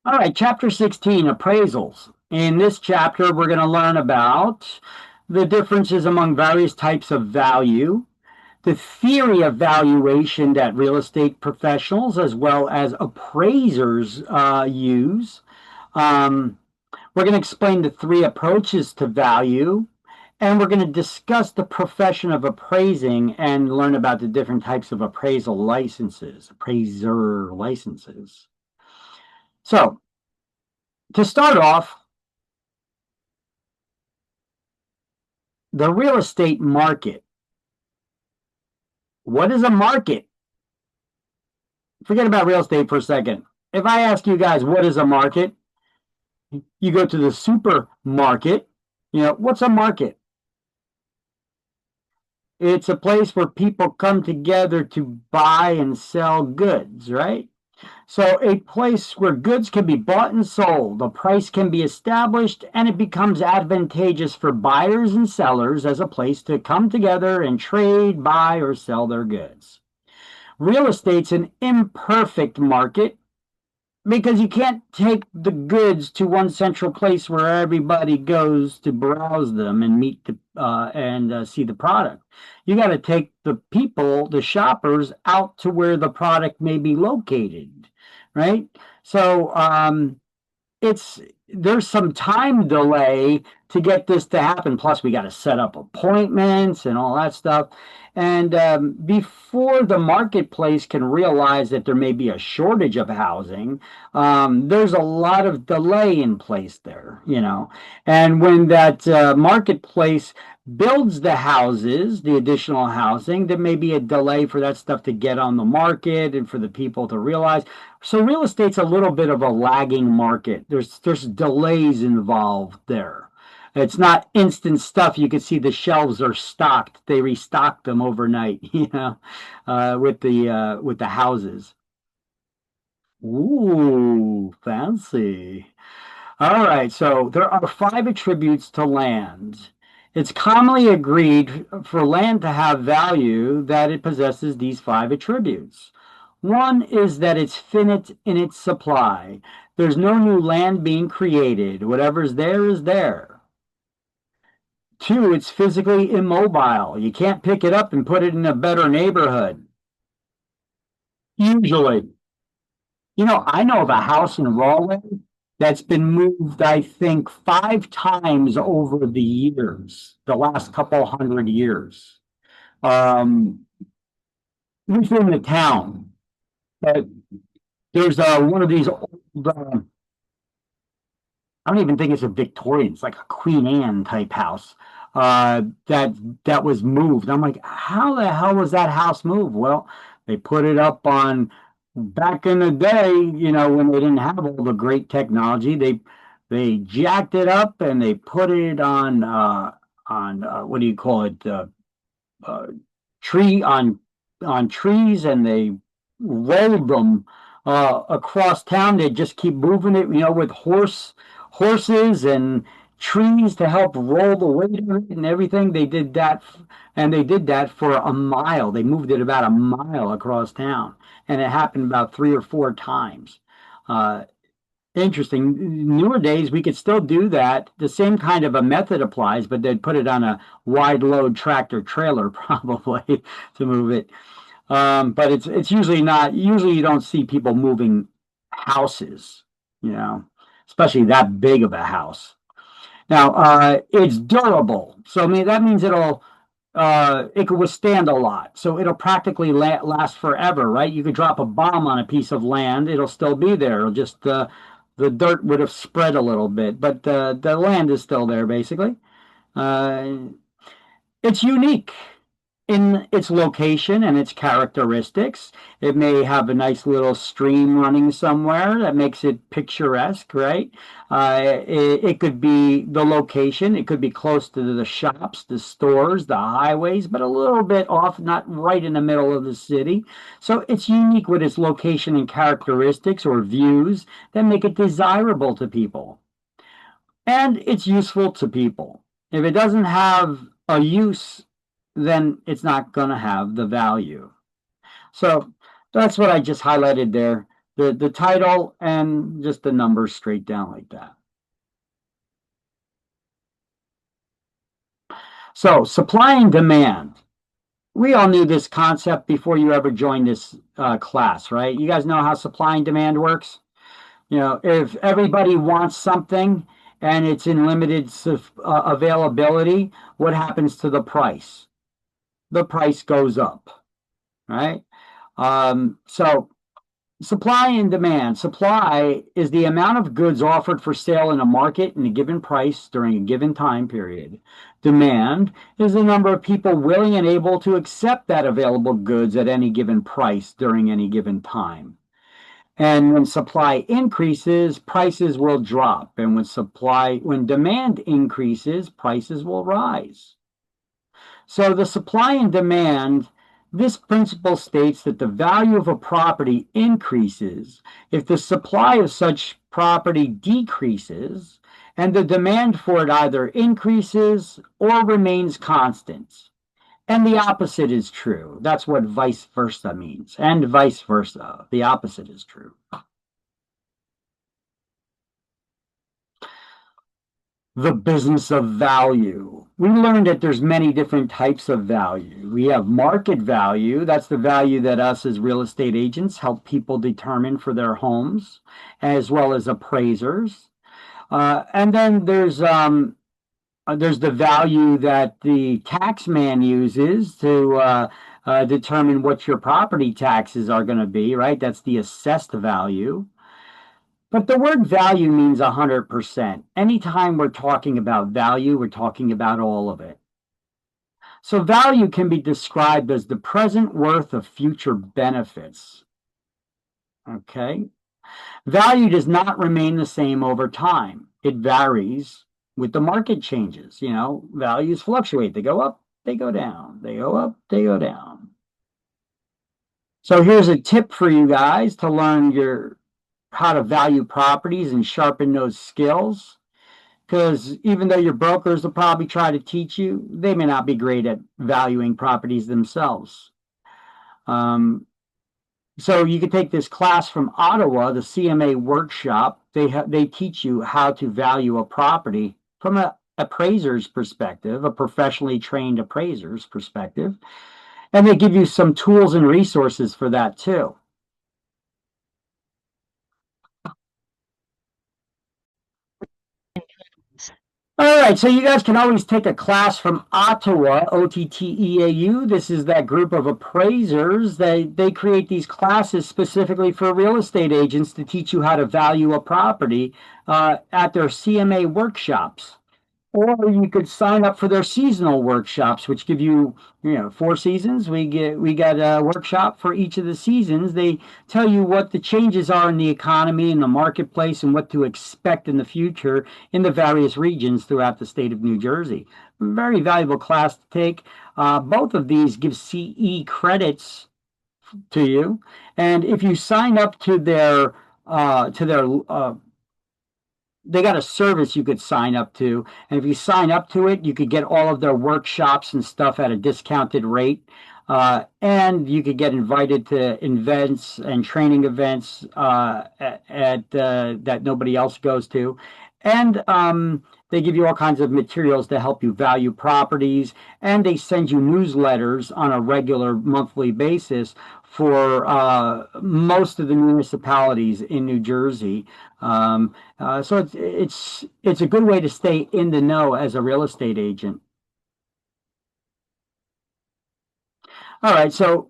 All right, chapter 16, appraisals. In this chapter, we're going to learn about the differences among various types of value, the theory of valuation that real estate professionals as well as appraisers use. Um, we're going to explain the three approaches to value, and we're going to discuss the profession of appraising and learn about the different types of appraisal licenses, appraiser licenses. So, to start off, the real estate market. What is a market? Forget about real estate for a second. If I ask you guys, what is a market? You go to the supermarket. What's a market? It's a place where people come together to buy and sell goods, right? So, a place where goods can be bought and sold, a price can be established, and it becomes advantageous for buyers and sellers as a place to come together and trade, buy, or sell their goods. Real estate's an imperfect market because you can't take the goods to one central place where everybody goes to browse them and meet and see the product. You got to take the people, the shoppers, out to where the product may be located, right? So it's there's some time delay to get this to happen. Plus, we got to set up appointments and all that stuff. And before the marketplace can realize that there may be a shortage of housing, there's a lot of delay in place there. And when that marketplace builds the houses, the additional housing, there may be a delay for that stuff to get on the market and for the people to realize. So real estate's a little bit of a lagging market. There's delays involved there. It's not instant stuff. You can see the shelves are stocked. They restock them overnight, with the houses. Ooh, fancy. All right, so there are five attributes to land. It's commonly agreed for land to have value that it possesses these five attributes. One is that it's finite in its supply. There's no new land being created. Whatever's there is there. Two, it's physically immobile. You can't pick it up and put it in a better neighborhood. Usually. I know of a house in Rahway that's been moved, I think, 5 times over the years, the last couple 100 years, um, within the town. But there's one of these old, I don't even think it's a Victorian, it's like a Queen Anne type house that was moved. I'm like, how the hell was that house moved? Well, they put it up on back in the day, when they didn't have all the great technology, they jacked it up and they put it on what do you call it? Uh, tree on trees, and they rolled them across town. They just keep moving it, with horses and trees to help roll the weight of it and everything. They did that, and they did that for a mile. They moved it about a mile across town, and it happened about 3 or 4 times. Uh, Interesting. Newer days, we could still do that. The same kind of a method applies, but they'd put it on a wide load tractor trailer probably to move it. But it's usually not. Usually, you don't see people moving houses, you know, especially that big of a house. Now, it's durable, so I mean that means it could withstand a lot. So it'll practically last forever, right? You could drop a bomb on a piece of land, it'll still be there. It'll just the dirt would have spread a little bit, but the land is still there, basically. Uh, it's unique in its location and its characteristics. It may have a nice little stream running somewhere that makes it picturesque, right? It could be the location. It could be close to the shops, the stores, the highways, but a little bit off, not right in the middle of the city. So it's unique with its location and characteristics or views that make it desirable to people. And it's useful to people. If it doesn't have a use, then it's not going to have the value. So that's what I just highlighted there. the title and just the numbers straight down like that. So supply and demand. We all knew this concept before you ever joined this class, right? You guys know how supply and demand works? You know, if everybody wants something and it's in limited availability, what happens to the price? The price goes up, right? So supply and demand. Supply is the amount of goods offered for sale in a market in a given price during a given time period. Demand is the number of people willing and able to accept that available goods at any given price during any given time. And when supply increases, prices will drop. And when demand increases, prices will rise. So the supply and demand, this principle states that the value of a property increases if the supply of such property decreases and the demand for it either increases or remains constant. And the opposite is true. That's what vice versa means. And vice versa. The opposite is true. The business of value. We learned that there's many different types of value. We have market value. That's the value that us as real estate agents help people determine for their homes, as well as appraisers. And then there's the value that the tax man uses to determine what your property taxes are going to be, right? That's the assessed value. But the word value means 100%. Anytime we're talking about value, we're talking about all of it. So value can be described as the present worth of future benefits. Okay. Value does not remain the same over time. It varies with the market changes. You know, values fluctuate. They go up, they go down. They go up, they go down. So here's a tip for you guys to learn how to value properties and sharpen those skills. Because even though your brokers will probably try to teach you, they may not be great at valuing properties themselves. So you could take this class from Ottawa, the CMA workshop. They teach you how to value a property from an appraiser's perspective, a professionally trained appraiser's perspective. And they give you some tools and resources for that too. All right, so you guys can always take a class from Ottawa, OTTEAU. This is that group of appraisers. They create these classes specifically for real estate agents to teach you how to value a property at their CMA workshops. Or you could sign up for their seasonal workshops, which give you, 4 seasons. We got a workshop for each of the seasons. They tell you what the changes are in the economy and the marketplace and what to expect in the future in the various regions throughout the state of New Jersey. Very valuable class to take. Both of these give CE credits to you, and if you sign up to their they got a service you could sign up to. And if you sign up to it, you could get all of their workshops and stuff at a discounted rate. And you could get invited to events and training events that nobody else goes to. And they give you all kinds of materials to help you value properties. And they send you newsletters on a regular monthly basis for most of the municipalities in New Jersey. So it's a good way to stay in the know as a real estate agent. All right, so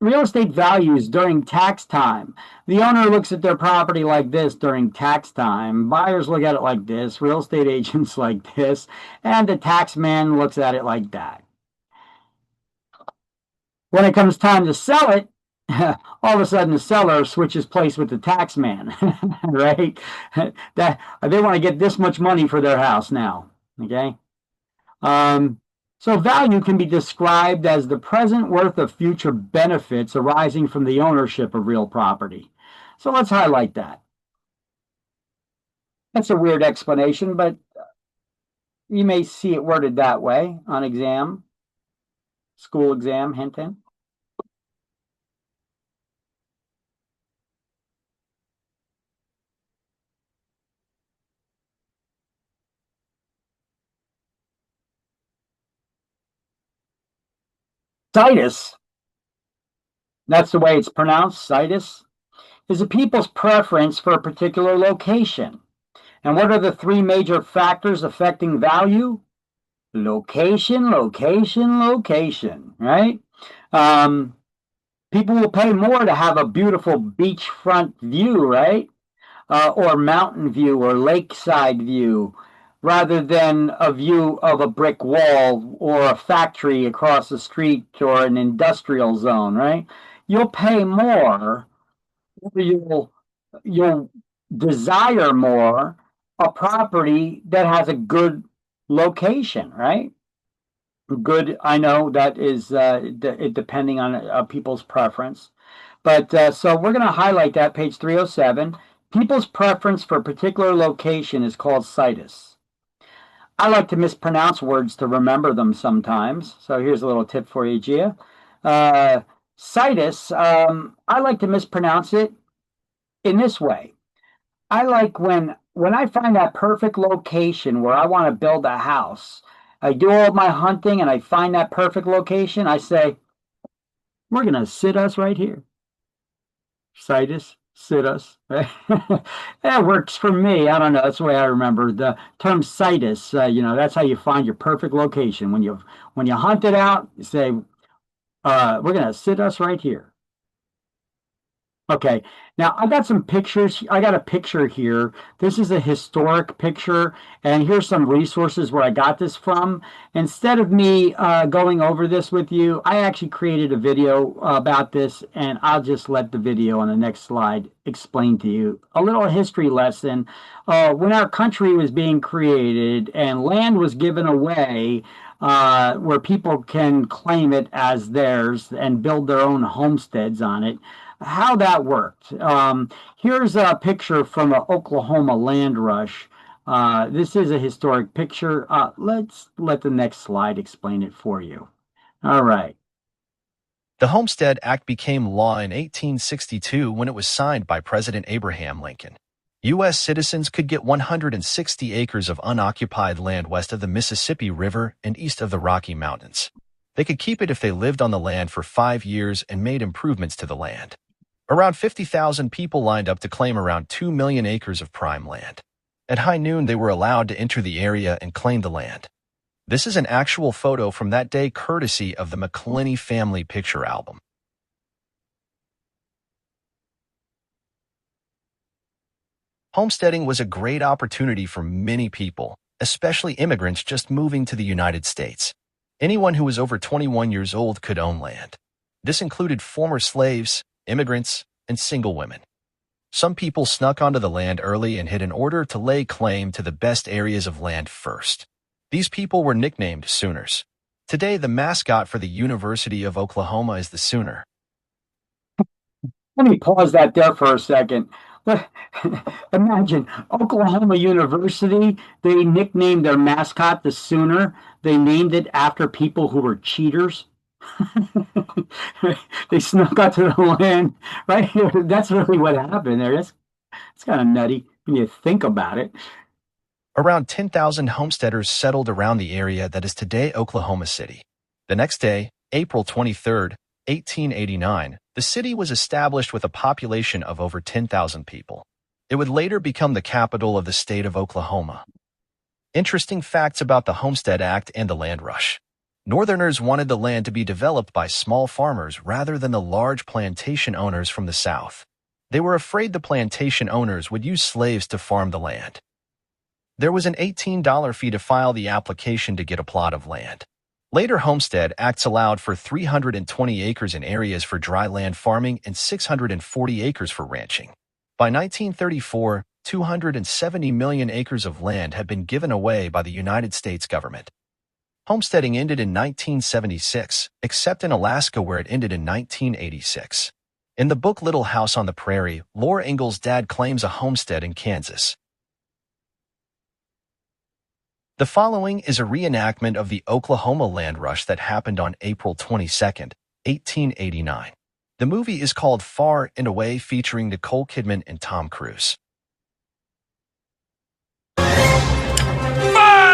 real estate values during tax time. The owner looks at their property like this during tax time. Buyers look at it like this, real estate agents like this, and the tax man looks at it like that. When it comes time to sell it, all of a sudden the seller switches place with the tax man, right? That they want to get this much money for their house now. Okay. So value can be described as the present worth of future benefits arising from the ownership of real property. So let's highlight that. That's a weird explanation, but you may see it worded that way on exam, school exam, hint, hint. Situs, that's the way it's pronounced, situs, is a people's preference for a particular location. And what are the three major factors affecting value? Location, location, location, right? Um, People will pay more to have a beautiful beachfront view, right? Or mountain view or lakeside view rather than a view of a brick wall or a factory across the street or an industrial zone, right? You'll pay more, or you'll desire more a property that has a good location, right? Good, I know that is depending on people's preference. But so we're going to highlight that page 307. People's preference for a particular location is called situs. I like to mispronounce words to remember them sometimes. So here's a little tip for you, Gia. Situs, I like to mispronounce it in this way. I like when I find that perfect location where I want to build a house. I do all my hunting and I find that perfect location. I say, we're going to sit us right here. Situs, sit us. Right? That works for me. I don't know. That's the way I remember the term situs. That's how you find your perfect location. When you hunt it out, you say, we're going to sit us right here. Okay, now I got some pictures. I got a picture here. This is a historic picture, and here's some resources where I got this from. Instead of me going over this with you, I actually created a video about this, and I'll just let the video on the next slide explain to you a little history lesson. When our country was being created and land was given away, where people can claim it as theirs and build their own homesteads on it, how that worked. Here's a picture from an Oklahoma land rush. This is a historic picture. Let's let the next slide explain it for you. All right. The Homestead Act became law in 1862 when it was signed by President Abraham Lincoln. U.S. citizens could get 160 acres of unoccupied land west of the Mississippi River and east of the Rocky Mountains. They could keep it if they lived on the land for 5 years and made improvements to the land. Around 50,000 people lined up to claim around 2 million acres of prime land. At high noon, they were allowed to enter the area and claim the land. This is an actual photo from that day courtesy of the McClenny Family Picture Album. Homesteading was a great opportunity for many people, especially immigrants just moving to the United States. Anyone who was over 21 years old could own land. This included former slaves, immigrants, and single women. Some people snuck onto the land early and hid in order to lay claim to the best areas of land first. These people were nicknamed Sooners. Today, the mascot for the University of Oklahoma is the Sooner. Let me pause that there for a second. Imagine Oklahoma University, they nicknamed their mascot the Sooner. They named it after people who were cheaters. They snuck out to the land, right? That's really what happened there. It's kind of nutty when you think about it. Around 10,000 homesteaders settled around the area that is today Oklahoma City. The next day, April 23, 1889, the city was established with a population of over 10,000 people. It would later become the capital of the state of Oklahoma. Interesting facts about the Homestead Act and the land rush. Northerners wanted the land to be developed by small farmers rather than the large plantation owners from the South. They were afraid the plantation owners would use slaves to farm the land. There was an $18 fee to file the application to get a plot of land. Later Homestead Acts allowed for 320 acres in areas for dry land farming and 640 acres for ranching. By 1934, 270 million acres of land had been given away by the United States government. Homesteading ended in 1976, except in Alaska where it ended in 1986. In the book Little House on the Prairie, Laura Ingalls' dad claims a homestead in Kansas. The following is a reenactment of the Oklahoma land rush that happened on April 22, 1889. The movie is called Far and Away, featuring Nicole Kidman and Tom Cruise. Fire!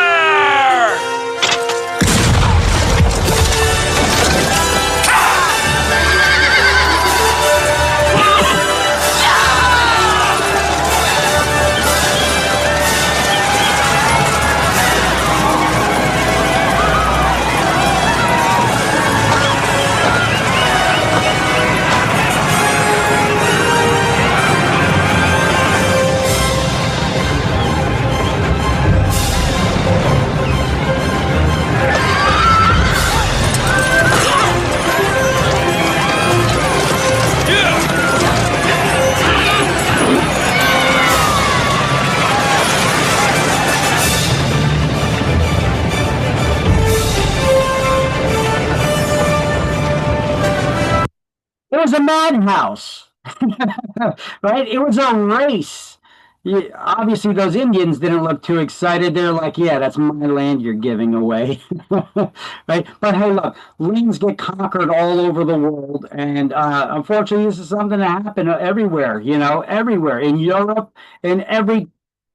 was a madhouse, right? It was a race. Obviously, those Indians didn't look too excited. They're like, "Yeah, that's my land you're giving away," right? But hey, look, lands get conquered all over the world, and unfortunately, this is something that happened everywhere. Everywhere in Europe, in every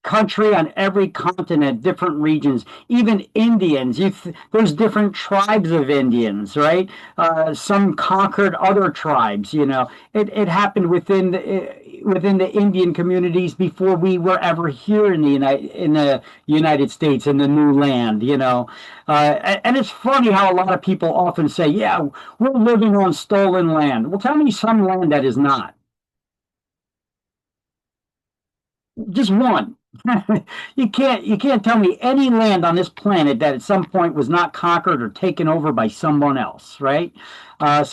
country on every continent, different regions, even Indians. There's different tribes of Indians, right? Some conquered other tribes. It happened within the Indian communities before we were ever here in the United States in the new land. And it's funny how a lot of people often say, "Yeah, we're living on stolen land." Well, tell me some land that is not. Just one. You can't tell me any land on this planet that at some point was not conquered or taken over by someone else, right? I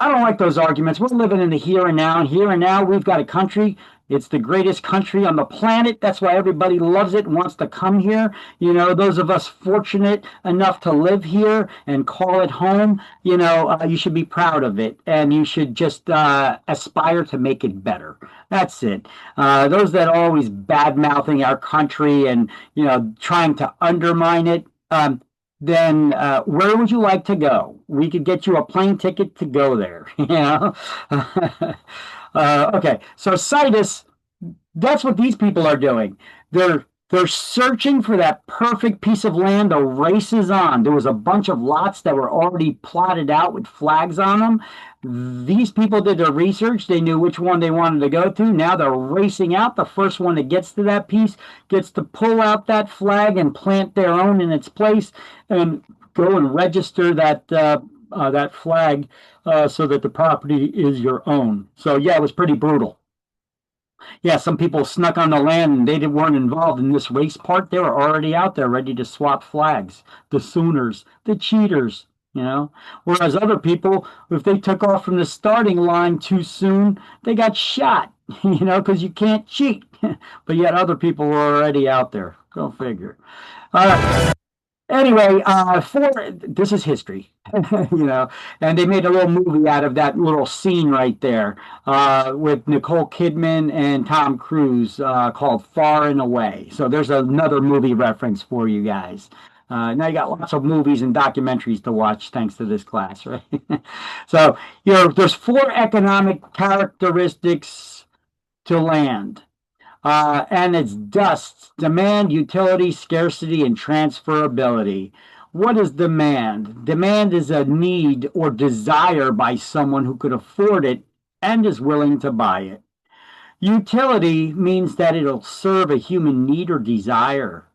don't like those arguments. We're living in the here and now, and here and now we've got a country. It's the greatest country on the planet. That's why everybody loves it and wants to come here. Those of us fortunate enough to live here and call it home, you should be proud of it, and you should just aspire to make it better. That's it. Those that are always bad mouthing our country and trying to undermine it, then where would you like to go? We could get you a plane ticket to go there. Okay, so CITES, that's what these people are doing. They're searching for that perfect piece of land. The race is on. There was a bunch of lots that were already plotted out with flags on them. These people did their research. They knew which one they wanted to go to. Now they're racing out. The first one that gets to that piece gets to pull out that flag and plant their own in its place and go and register that flag so that the property is your own. So yeah, it was pretty brutal. Yeah, some people snuck on the land and weren't involved in this race part. They were already out there ready to swap flags. The Sooners, the cheaters. Whereas other people, if they took off from the starting line too soon, they got shot, because you can't cheat. But yet other people were already out there. Go figure. Uh, Anyway, this is history, and they made a little movie out of that little scene right there with Nicole Kidman and Tom Cruise called Far and Away. So there's another movie reference for you guys. Now you got lots of movies and documentaries to watch thanks to this class, right? So, there's four economic characteristics to land. And it's dust, demand, utility, scarcity, and transferability. What is demand? Demand is a need or desire by someone who could afford it and is willing to buy it. Utility means that it'll serve a human need or desire.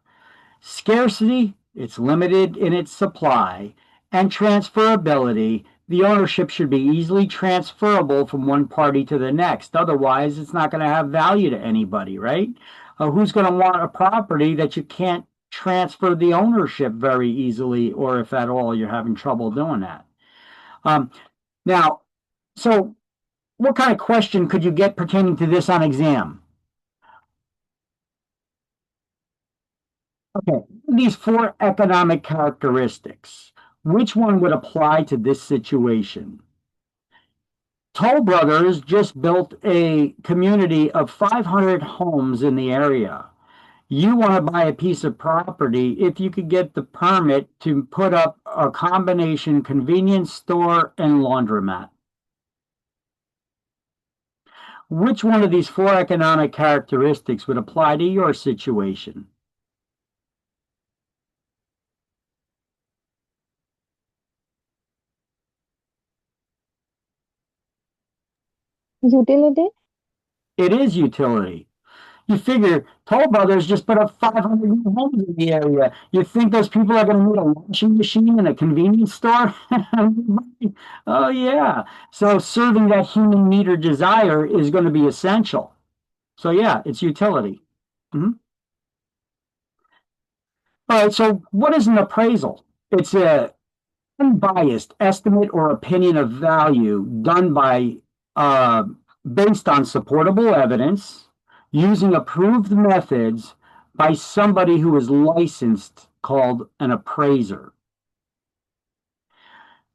Scarcity, it's limited in its supply. And transferability, the ownership should be easily transferable from one party to the next. Otherwise, it's not going to have value to anybody, right? Who's going to want a property that you can't transfer the ownership very easily, or if at all you're having trouble doing that? Um, Now, so what kind of question could you get pertaining to this on exam? Okay, these four economic characteristics, which one would apply to this situation? Toll Brothers just built a community of 500 homes in the area. You want to buy a piece of property if you could get the permit to put up a combination convenience store and laundromat. Which one of these four economic characteristics would apply to your situation? Utility? It is utility. You figure Toll Brothers just put up 500 new homes in the area. You think those people are going to need a washing machine and a convenience store? Oh, yeah. So serving that human need or desire is going to be essential. So, yeah, it's utility. Mhm. All right. So, what is an appraisal? It's a unbiased estimate or opinion of value done by uh, based on supportable evidence using approved methods by somebody who is licensed called an appraiser.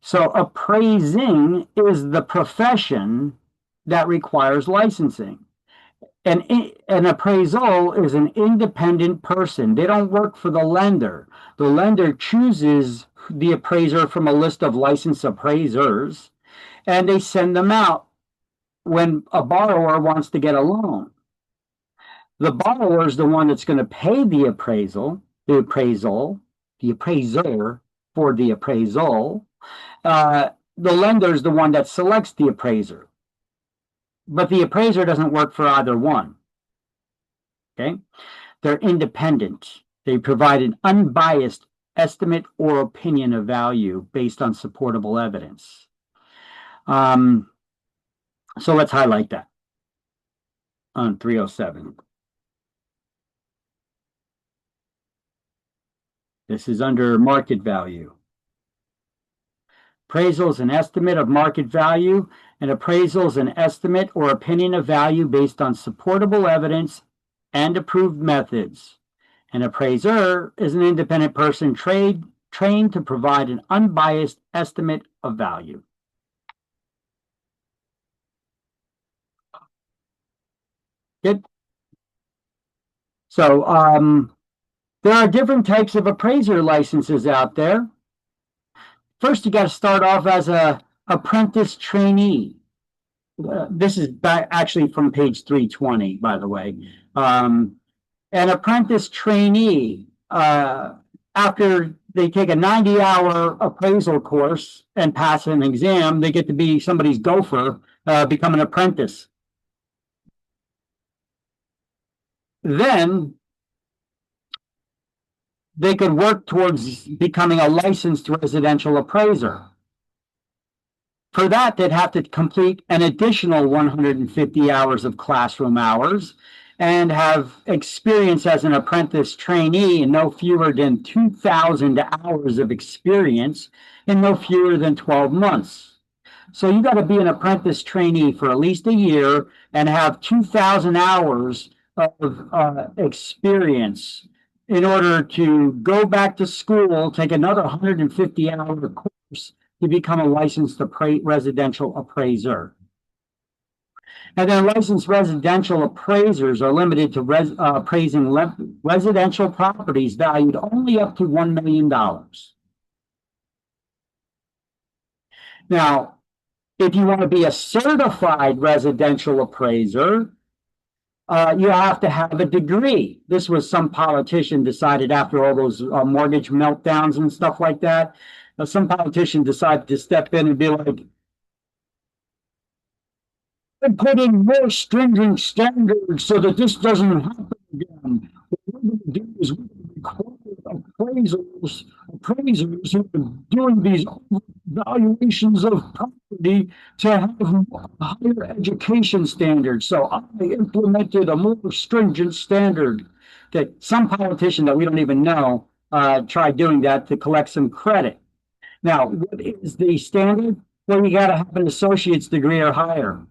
So appraising is the profession that requires licensing. And an appraisal is an independent person. They don't work for the lender. The lender chooses the appraiser from a list of licensed appraisers, and they send them out when a borrower wants to get a loan. The borrower is the one that's going to pay the appraisal, the appraiser for the appraisal. The lender is the one that selects the appraiser, but the appraiser doesn't work for either one. Okay, they're independent. They provide an unbiased estimate or opinion of value based on supportable evidence. So let's highlight that on 307. This is under market value. Appraisal is an estimate of market value, and appraisal is an estimate or opinion of value based on supportable evidence and approved methods. An appraiser is an independent person trained to provide an unbiased estimate of value. Good. So there are different types of appraiser licenses out there. First, you got to start off as a apprentice trainee. This is actually from page 320, by the way. An apprentice trainee, after they take a 90-hour appraisal course and pass an exam, they get to be somebody's gopher, become an apprentice. Then they could work towards becoming a licensed residential appraiser. For that, they'd have to complete an additional 150 hours of classroom hours and have experience as an apprentice trainee in no fewer than 2,000 hours of experience in no fewer than 12 months. So you got to be an apprentice trainee for at least a year and have 2,000 hours of experience in order to go back to school, take another 150-hour course to become a licensed residential appraiser. And then licensed residential appraisers are limited to appraising residential properties valued only up to $1 million. Now, if you want to be a certified residential appraiser, you have to have a degree. This was some politician decided after all those mortgage meltdowns and stuff like that. Some politician decided to step in and be like, we're putting more stringent standards so that this doesn't happen again. What we're going to do is we're going to require appraisers who are doing these valuations of property to have higher education standards. So I implemented a more stringent standard that some politician that we don't even know tried doing that to collect some credit. Now, what is the standard? Well, you got to have an associate's degree or higher.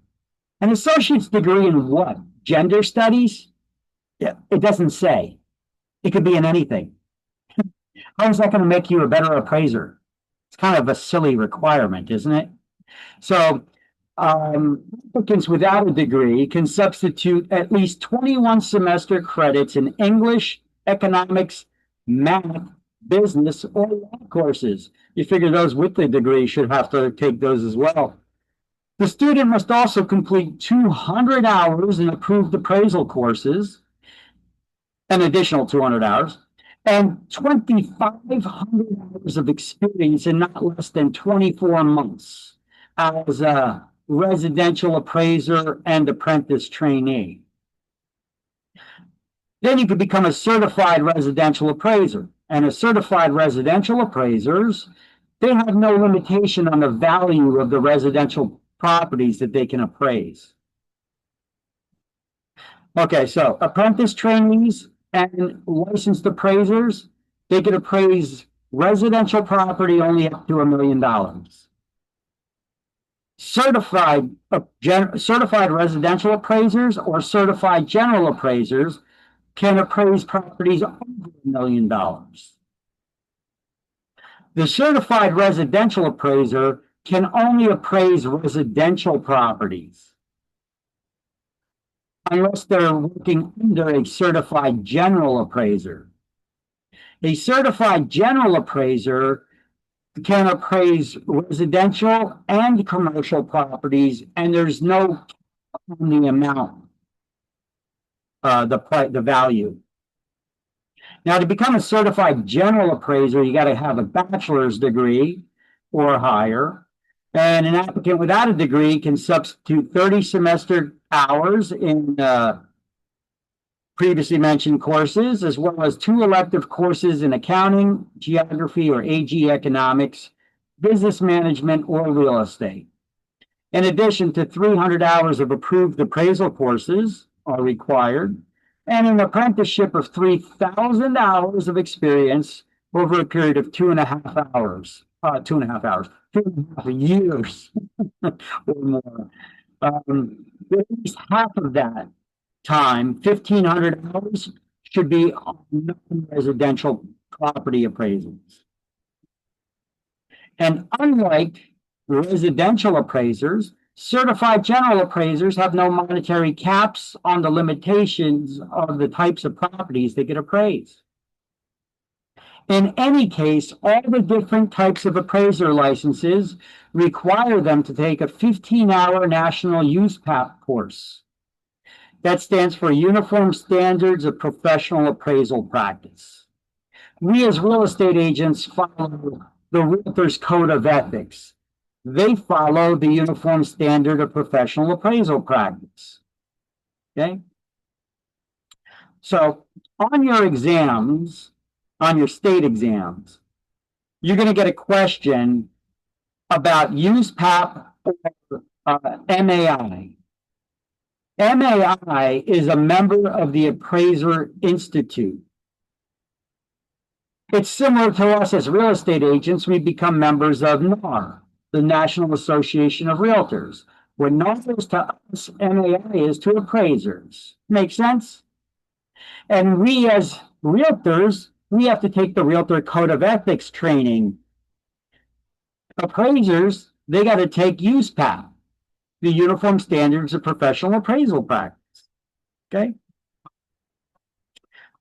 An associate's degree in what? Gender studies? Yeah, it doesn't say. It could be in anything. How is that going to make you a better appraiser? It's kind of a silly requirement, isn't it? So applicants without a degree can substitute at least 21 semester credits in English, economics, math, business, or law courses. You figure those with the degree should have to take those as well. The student must also complete 200 hours in approved appraisal courses, an additional 200 hours, and 2,500 hours of experience in not less than 24 months as a residential appraiser and apprentice trainee. Then you could become a certified residential appraiser. And as certified residential appraisers, they have no limitation on the value of the residential properties that they can appraise. Okay, so apprentice trainees and licensed appraisers, they could appraise residential property only up to $1 million. Certified residential appraisers or certified general appraisers can appraise properties over $1 million. The certified residential appraiser can only appraise residential properties unless they're working under a certified general appraiser. A certified general appraiser can appraise residential and commercial properties, and there's no cap on the amount, the value. Now, to become a certified general appraiser, you got to have a bachelor's degree or higher. And an applicant without a degree can substitute 30 semester hours in previously mentioned courses, as well as 2 elective courses in accounting, geography, or AG economics, business management, or real estate. In addition to 300 hours of approved appraisal courses are required, and an apprenticeship of 3,000 hours of experience over a period of 2.5 hours, 2.5 years or more. At least half of that time, 1,500 hours, should be on non-residential property appraisals. And unlike residential appraisers, certified general appraisers have no monetary caps on the limitations of the types of properties they get appraised. In any case, all the different types of appraiser licenses require them to take a 15-hour national USPAP course. That stands for Uniform Standards of Professional Appraisal Practice. We as real estate agents follow the Realtors Code of Ethics. They follow the Uniform Standard of Professional Appraisal Practice. Okay? So on your exams, on your state exams, you're going to get a question about USPAP or MAI. MAI is a member of the Appraiser Institute. It's similar to us as real estate agents. We become members of NAR, the National Association of Realtors. When NAR is to us, MAI is to appraisers. Make sense? And we as realtors, we have to take the Realtor Code of Ethics training. Appraisers, they got to take USPAP, the Uniform Standards of Professional Appraisal Practice. Okay?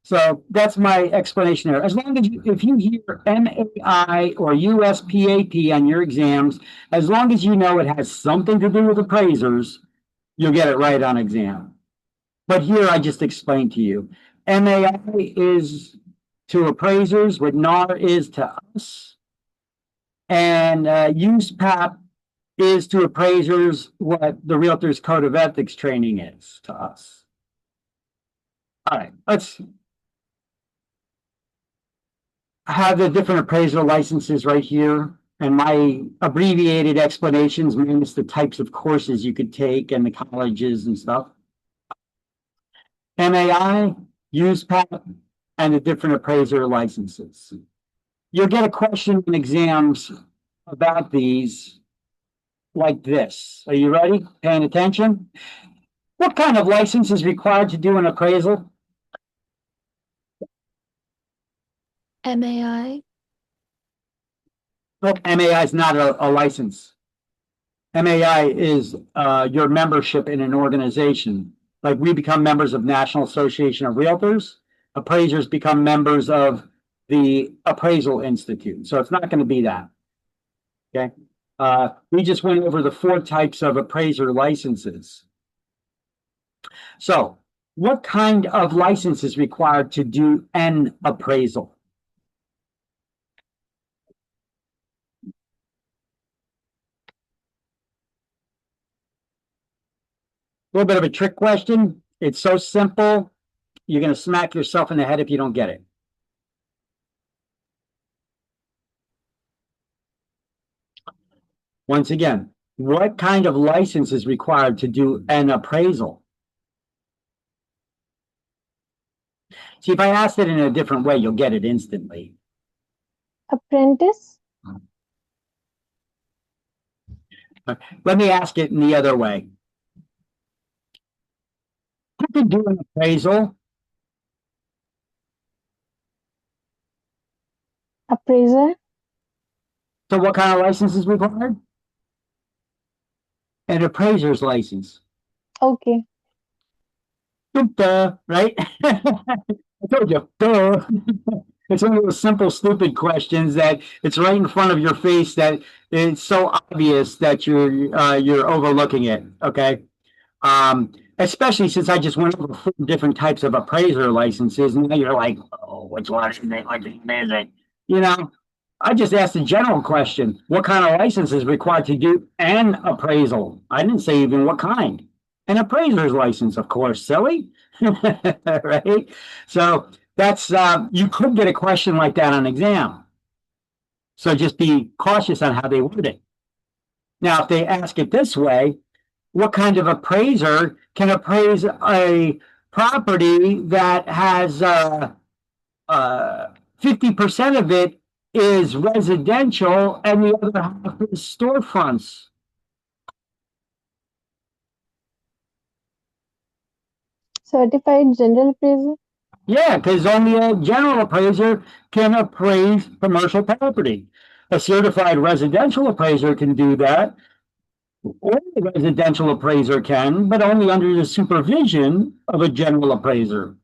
So that's my explanation there. As long as if you hear MAI or USPAP on your exams, as long as you know it has something to do with appraisers, you'll get it right on exam. But here I just explained to you. MAI is to appraisers, what NAR is to us. And USPAP is to appraisers what the Realtors Code of Ethics training is to us. All right, let's have the different appraisal licenses right here, and my abbreviated explanations minus the types of courses you could take and the colleges and stuff. MAI, USPAP, and the different appraiser licenses. You'll get a question in exams about these like this. Are you ready? Paying attention? What kind of license is required to do an appraisal? MAI. Look, MAI is not a license. MAI is your membership in an organization. Like we become members of National Association of Realtors, appraisers become members of the Appraisal Institute. So it's not going to be that. Okay. We just went over the 4 types of appraiser licenses. So what kind of license is required to do an appraisal? A little bit of a trick question. It's so simple, you're going to smack yourself in the head if you don't get it. Once again, what kind of license is required to do an appraisal? See, if I asked it in a different way, you'll get it instantly. Apprentice. Let me ask it in the other way. Who can do an appraisal? Appraiser. So what kind of license is required? An appraiser's license. Okay. Duh, right? I told you, duh. It's one of those simple, stupid questions that it's right in front of your face that it's so obvious that you're overlooking it. Okay. Especially since I just went over 4 different types of appraiser licenses, and now you're like, oh, which one is it? Which one is it? You know, I just asked a general question. What kind of license is required to do an appraisal? I didn't say even what kind. An appraiser's license, of course, silly. Right? So that's you could get a question like that on exam. So just be cautious on how they word it. Now, if they ask it this way, what kind of appraiser can appraise a property that has 50% of it is residential and the other half is storefronts? Certified general appraiser. Yeah, because only a general appraiser can appraise commercial property. A certified residential appraiser can do that, or a residential appraiser can, but only under the supervision of a general appraiser.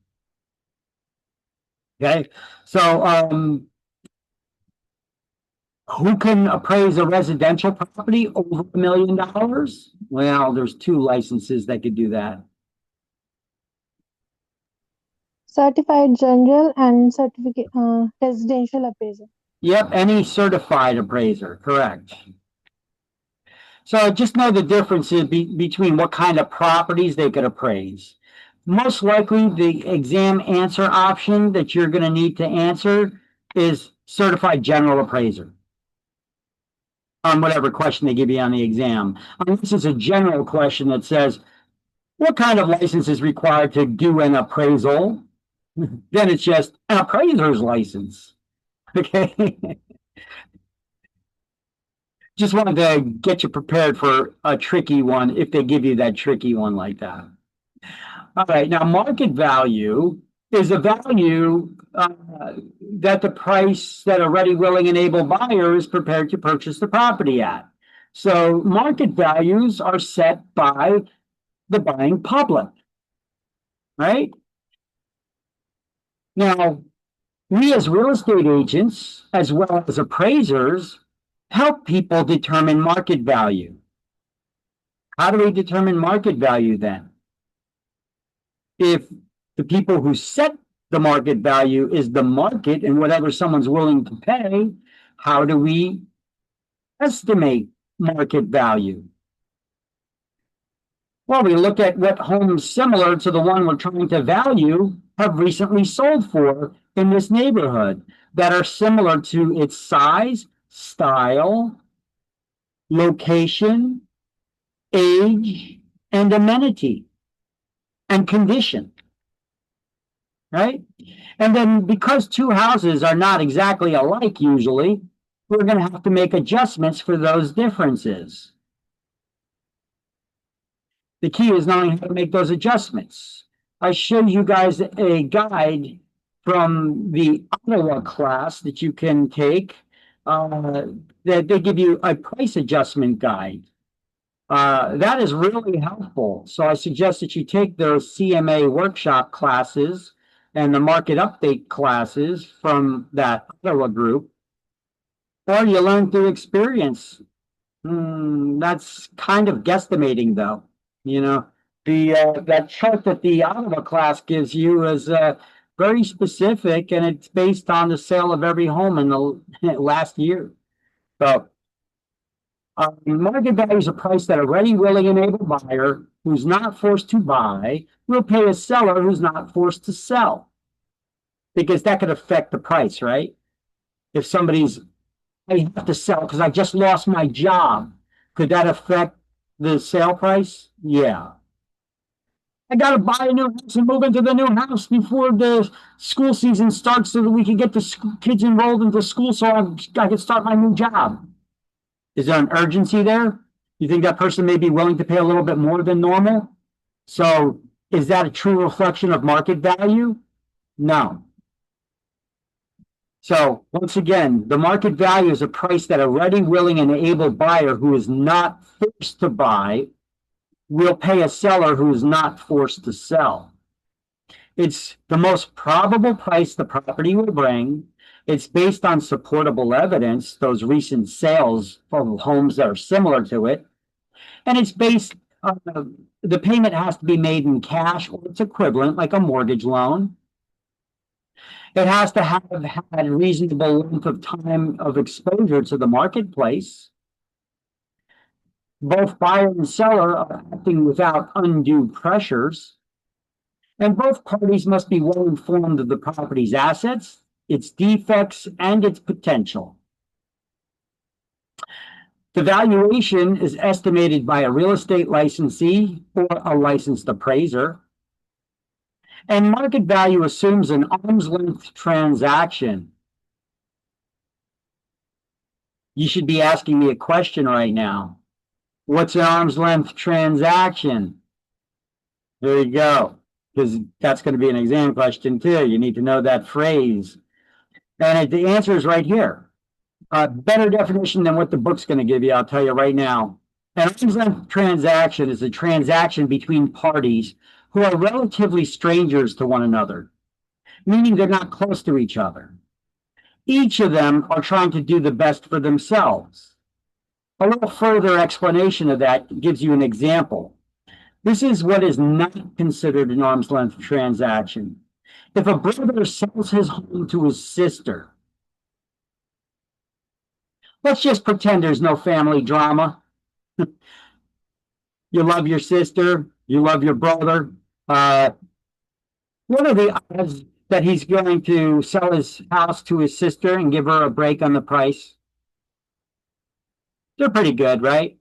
Okay, so who can appraise a residential property over $1 million? Well, there's 2 licenses that could do that. Certified general and certificate residential appraiser. Yep, any certified appraiser, correct. So just know the differences between what kind of properties they could appraise. Most likely, the exam answer option that you're going to need to answer is certified general appraiser on whatever question they give you on the exam. Unless it's a general question that says, what kind of license is required to do an appraisal? Then it's just an appraiser's license. Okay. Just wanted to get you prepared for a tricky one if they give you that tricky one like that. All right, now market value is a value that the price that a ready, willing, and able buyer is prepared to purchase the property at. So market values are set by the buying public, right? Now, we as real estate agents, as well as appraisers, help people determine market value. How do we determine market value then? If the people who set the market value is the market and whatever someone's willing to pay, how do we estimate market value? Well, we look at what homes similar to the one we're trying to value have recently sold for in this neighborhood that are similar to its size, style, location, age, and amenity and condition, right? And then because 2 houses are not exactly alike usually, we're going to have to make adjustments for those differences. The key is knowing how to make those adjustments. I showed you guys a guide from the Ottawa class that you can take, that they give you a price adjustment guide. That is really helpful. So I suggest that you take those CMA workshop classes and the market update classes from that Ottawa group, or you learn through experience. That's kind of guesstimating though. You know, that chart that the Ottawa class gives you is very specific, and it's based on the sale of every home in the last year. So market value is a price that a ready, willing, and able buyer who's not forced to buy will pay a seller who's not forced to sell. Because that could affect the price, right? If somebody's, I have to sell because I just lost my job, could that affect the sale price? Yeah. I got to buy a new house and move into the new house before the school season starts so that we can get the kids enrolled into school so I can start my new job. Is there an urgency there? You think that person may be willing to pay a little bit more than normal? So is that a true reflection of market value? No. So once again, the market value is a price that a ready, willing, and able buyer who is not forced to buy will pay a seller who is not forced to sell. It's the most probable price the property will bring. It's based on supportable evidence, those recent sales of homes that are similar to it. And it's based on the payment has to be made in cash or its equivalent, like a mortgage loan. It has to have had reasonable length of time of exposure to the marketplace. Both buyer and seller are acting without undue pressures. And both parties must be well informed of the property's assets, its defects, and its potential. The valuation is estimated by a real estate licensee or a licensed appraiser. And market value assumes an arm's length transaction. You should be asking me a question right now. What's an arm's length transaction? There you go, because that's going to be an exam question too. You need to know that phrase. And the answer is right here. Better definition than what the book's going to give you, I'll tell you right now. An arm's length transaction is a transaction between parties who are relatively strangers to one another, meaning they're not close to each other. Each of them are trying to do the best for themselves. A little further explanation of that gives you an example. This is what is not considered an arm's length transaction. If a brother sells his home to his sister, let's just pretend there's no family drama. You love your sister, you love your brother. What are the odds that he's going to sell his house to his sister and give her a break on the price? They're pretty good, right?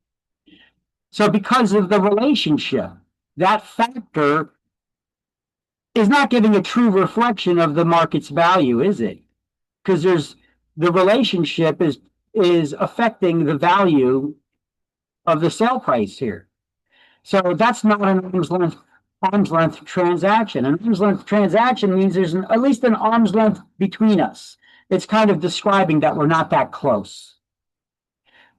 So because of the relationship, that factor is not giving a true reflection of the market's value, is it? Because the relationship is affecting the value of the sale price here. So that's not an arm's length transaction. An arm's length transaction means there's at least an arm's length between us. It's kind of describing that we're not that close.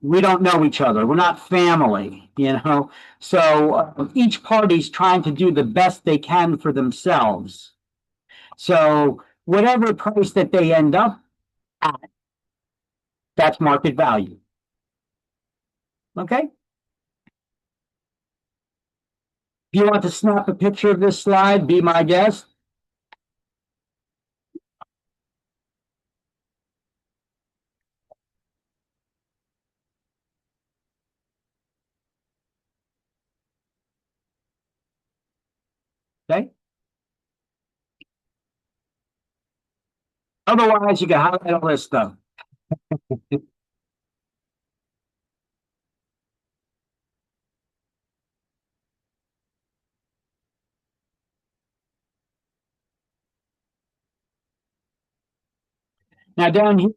We don't know each other. We're not family, you know. So each party's trying to do the best they can for themselves. So whatever price that they end up at, that's market value. Okay? If you want to snap a picture of this slide, be my guest. Okay? Otherwise, you can highlight all this stuff. Now down here,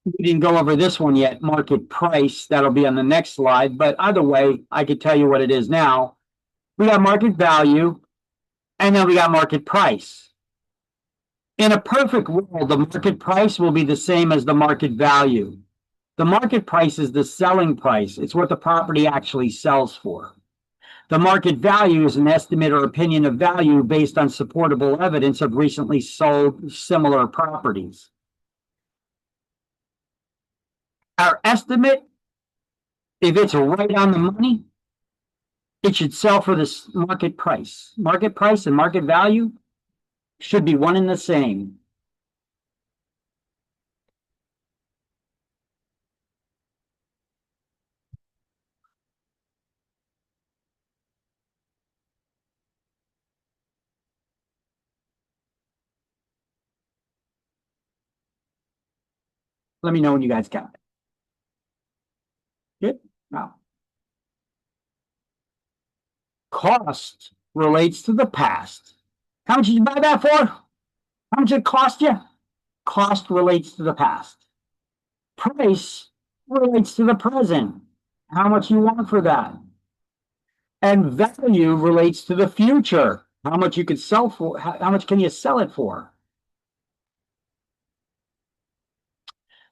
we didn't go over this one yet, market price. That'll be on the next slide. But either way, I could tell you what it is now. We got market value, and then we got market price. In a perfect world, the market price will be the same as the market value. The market price is the selling price. It's what the property actually sells for. The market value is an estimate or opinion of value based on supportable evidence of recently sold similar properties. Our estimate, if it's right on the money, it should sell for this market price. Market price and market value should be one and the same. Let me know when you guys got it. Good. Now, cost relates to the past. How much did you buy that for? How much did it cost you? Cost relates to the past. Price relates to the present. How much you want for that? And value relates to the future. How much you could sell for, how much can you sell it for?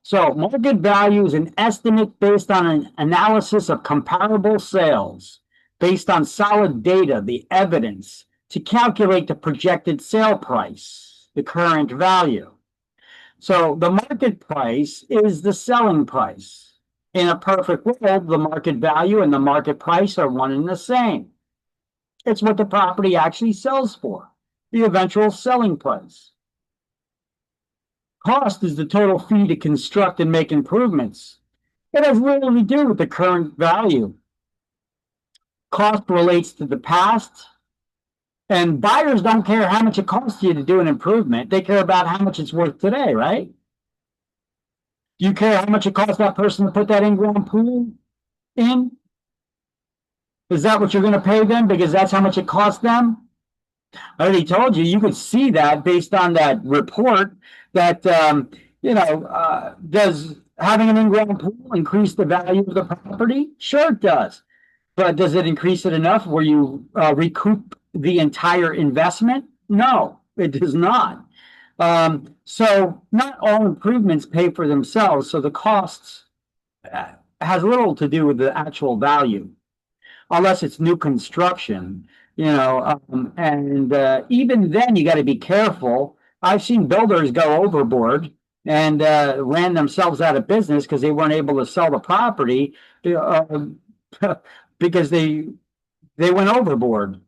So market value is an estimate based on an analysis of comparable sales, based on solid data, the evidence, to calculate the projected sale price, the current value. So the market price is the selling price. In a perfect world, the market value and the market price are one and the same. It's what the property actually sells for, the eventual selling price. Cost is the total fee to construct and make improvements. It has little to do with the current value. Cost relates to the past, and buyers don't care how much it costs you to do an improvement. They care about how much it's worth today, right? Do you care how much it costs that person to put that in-ground pool in? Is that what you're going to pay them because that's how much it costs them? I already told you, you could see that based on that report that, does having an in-ground pool increase the value of the property? Sure it does. But does it increase it enough where you recoup the entire investment? No, it does not. So not all improvements pay for themselves. So the costs has little to do with the actual value, unless it's new construction, and even then you got to be careful. I've seen builders go overboard and ran themselves out of business because they weren't able to sell the property because they went overboard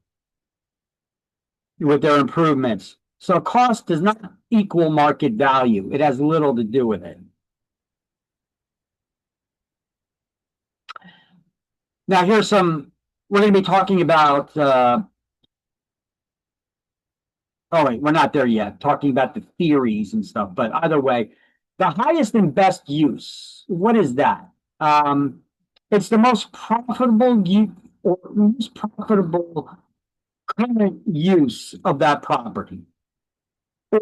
with their improvements. So cost does not equal market value. It has little to do with it. Now we're going to be talking about, oh wait, we're not there yet, talking about the theories and stuff, but either way, the highest and best use, what is that? It's the most profitable current use of that property,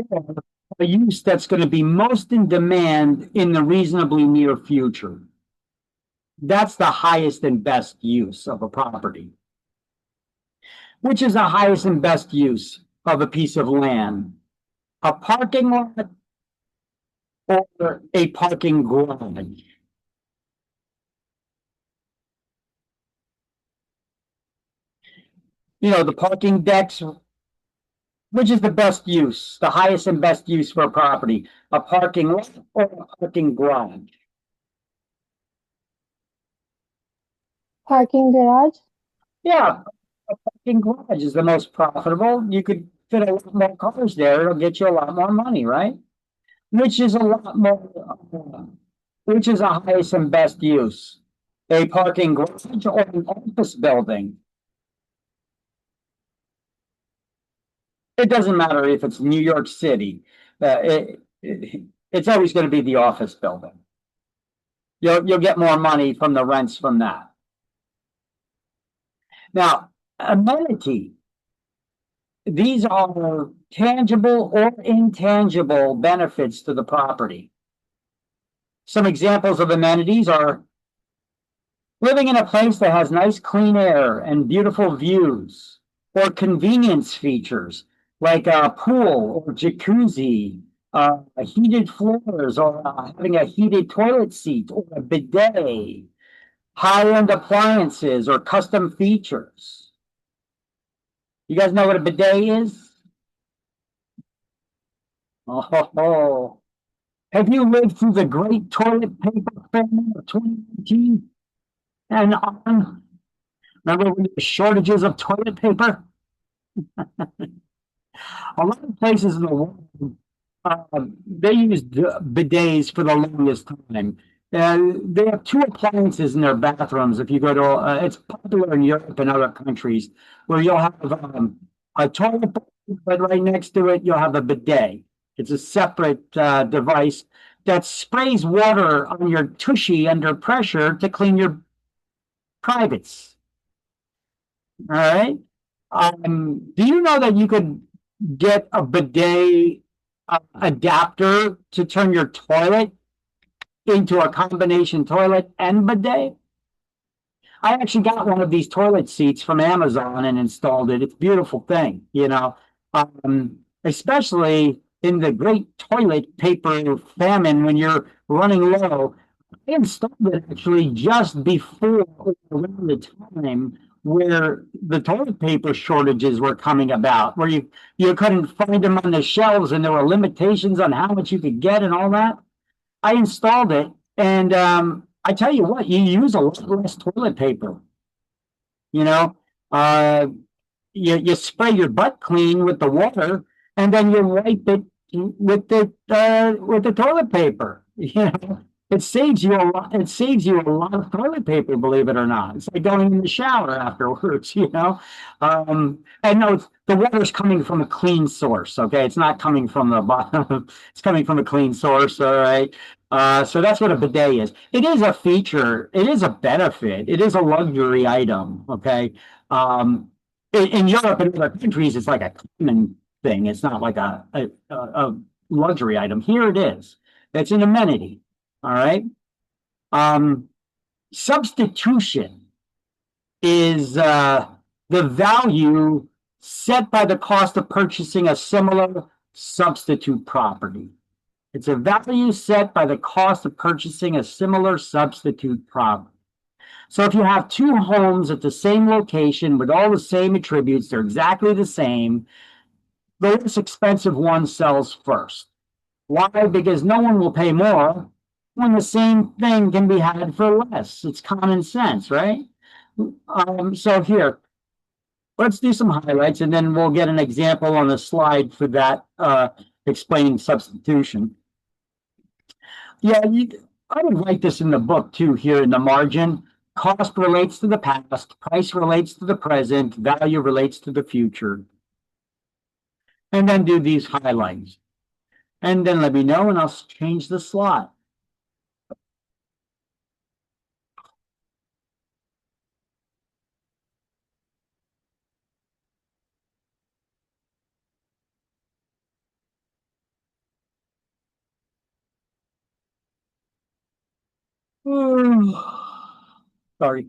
or a use that's going to be most in demand in the reasonably near future. That's the highest and best use of a property. Which is the highest and best use of a piece of land? A parking lot or a parking garage? The parking decks, which is the best use, the highest and best use for a property? A parking lot or a parking garage? Parking garage. Yeah, a parking garage is the most profitable. You could fit a lot more cars there. It'll get you a lot more money, right? Which is a lot more, which is a highest and best use? A parking garage or an office building? It doesn't matter if it's New York City. It's always going to be the office building. You'll get more money from the rents from that. Now, amenity. These are tangible or intangible benefits to the property. Some examples of amenities are living in a place that has nice clean air and beautiful views, or convenience features like a pool or jacuzzi, heated floors, or having a heated toilet seat or a bidet, high-end appliances or custom features. You guys know what a bidet is? Oh, have you lived through the great toilet paper famine of 2019 and on? Remember when there were shortages of toilet paper? A lot of places in the world, they used bidets for the longest time. And they have two appliances in their bathrooms. If you go to, it's popular in Europe and other countries, where you'll have a toilet, but right next to it, you'll have a bidet. It's a separate device that sprays water on your tushy under pressure to clean your privates. All right. Do you know that you could get a bidet adapter to turn your toilet into a combination toilet and bidet? I actually got one of these toilet seats from Amazon and installed it. It's a beautiful thing, especially in the great toilet paper famine when you're running low. I installed it actually just before around the time where the toilet paper shortages were coming about, where you couldn't find them on the shelves and there were limitations on how much you could get and all that. I installed it, and I tell you what, you use a lot less toilet paper. You know, uh, you spray your butt clean with the water, and then you wipe it with the toilet paper. You know, it saves you a lot. It saves you a lot of toilet paper, believe it or not. It's like going in the shower afterwards. You know, and no, the water's coming from a clean source. Okay, it's not coming from the bottom. It's coming from a clean source. All right. So that's what a bidet is. It is a feature. It is a benefit. It is a luxury item. Okay. Um, in Europe and other countries, it's like a common thing. It's not like a luxury item. Here it is. It's an amenity. All right. Um, Substitution is the value set by the cost of purchasing a similar substitute property. It's a value set by the cost of purchasing a similar substitute property. So if you have two homes at the same location with all the same attributes, they're exactly the same, the less expensive one sells first. Why? Because no one will pay more when the same thing can be had for less. It's common sense, right? So here, let's do some highlights and then we'll get an example on the slide for that explaining substitution. Yeah, I would write this in the book too, here in the margin. Cost relates to the past, price relates to the present, value relates to the future. And then do these highlights. And then let me know and I'll change the slot. Sorry.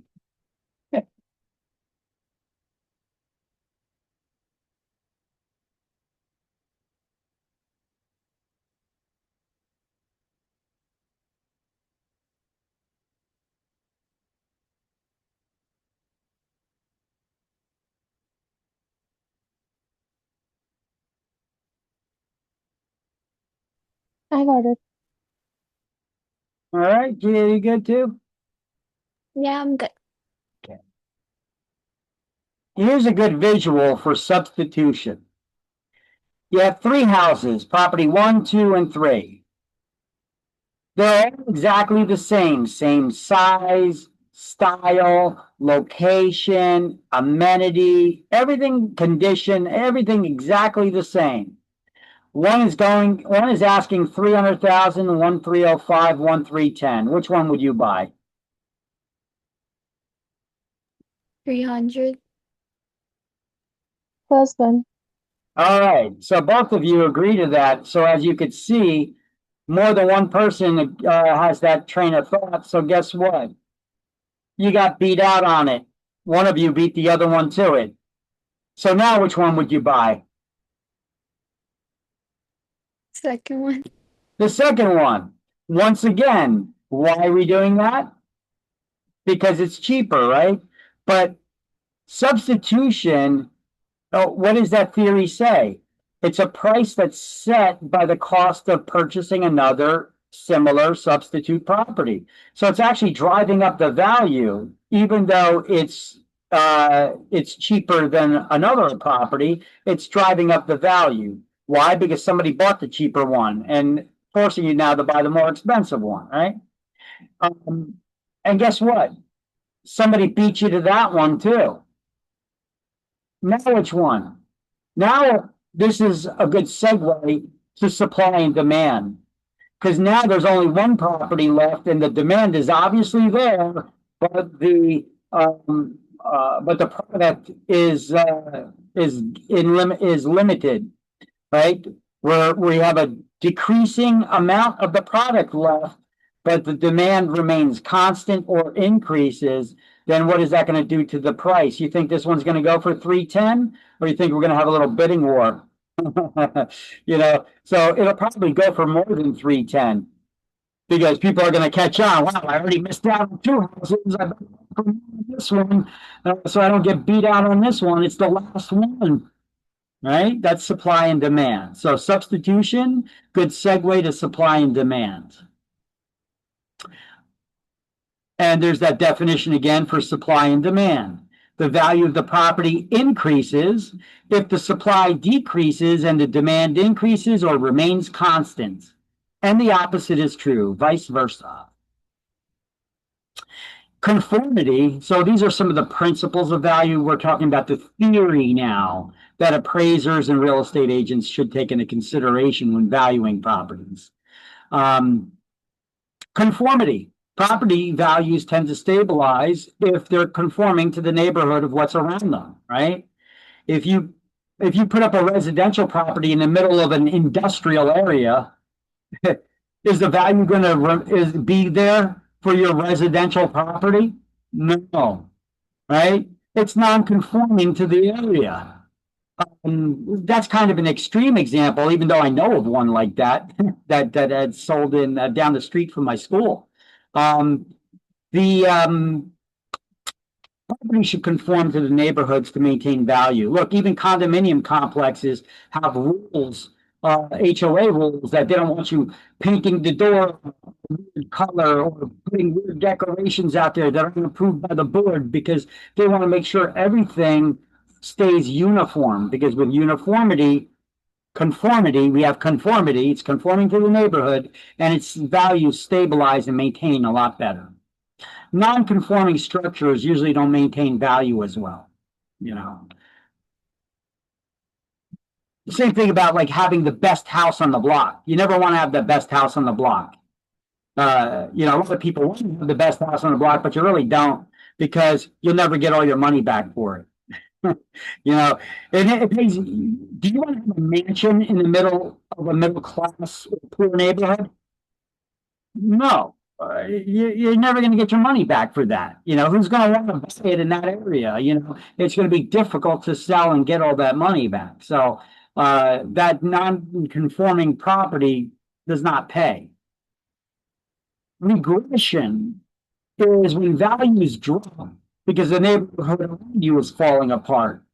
I got it. All right, you good too? Yeah, I'm good. Here's a good visual for substitution. You have three houses, property 1, 2, and 3. They're all exactly the same size, style, location, amenity, everything, condition, everything exactly the same. One is asking 300,000, 1 305, 1 310. Which one would you buy? 300. First one. All right, so both of you agree to that. So as you could see, more than one person has that train of thought. So guess what? You got beat out on it. One of you beat the other one to it. So now which one would you buy? Second one. The second one. Once again, why are we doing that? Because it's cheaper, right? But substitution, what does that theory say? It's a price that's set by the cost of purchasing another similar substitute property. So it's actually driving up the value, even though it's cheaper than another property. It's driving up the value. Why? Because somebody bought the cheaper one and forcing you now to buy the more expensive one, right? And guess what? Somebody beat you to that one too. Now which one? Now this is a good segue to supply and demand, because now there's only one property left and the demand is obviously there, but the product is limited, right? Where we have a decreasing amount of the product left, but the demand remains constant or increases. Then what is that going to do to the price? You think this one's going to go for 310, or you think we're going to have a little bidding war? You know, so it'll probably go for more than 310. because people are going to catch on. Wow, I already missed out on two houses. I better promote this one, so I don't get beat out on this one. It's the last one, right? That's supply and demand. So substitution, good segue to supply and demand. And there's that definition again for supply and demand. The value of the property increases if the supply decreases and the demand increases or remains constant. And the opposite is true, vice versa. Conformity. So these are some of the principles of value. We're talking about the theory now that appraisers and real estate agents should take into consideration when valuing properties. Conformity. Property values tend to stabilize if they're conforming to the neighborhood of what's around them, right? If you put up a residential property in the middle of an industrial area, is the value going to be there for your residential property? No, right? It's non-conforming to the area. That's kind of an extreme example, even though I know of one like that that had sold in down the street from my school. The property should conform to the neighborhoods to maintain value. Look, even condominium complexes have rules, HOA rules, that they don't want you painting the door weird color or putting weird decorations out there that aren't approved by the board, because they want to make sure everything stays uniform. Because with conformity, we have conformity. It's conforming to the neighborhood, and its values stabilize and maintain a lot better. Non-conforming structures usually don't maintain value as well, you know. The same thing about like having the best house on the block. You never want to have the best house on the block. You know, a lot of people want to have the best house on the block, but you really don't, because you'll never get all your money back for it. You know, it pays. Do you want to have a mansion in the middle of a middle class poor neighborhood? No, you're never going to get your money back for that. You know, who's going to want to buy it in that area? You know, it's going to be difficult to sell and get all that money back. So that non-conforming property does not pay. Regression is when values drop because the neighborhood around you is falling apart.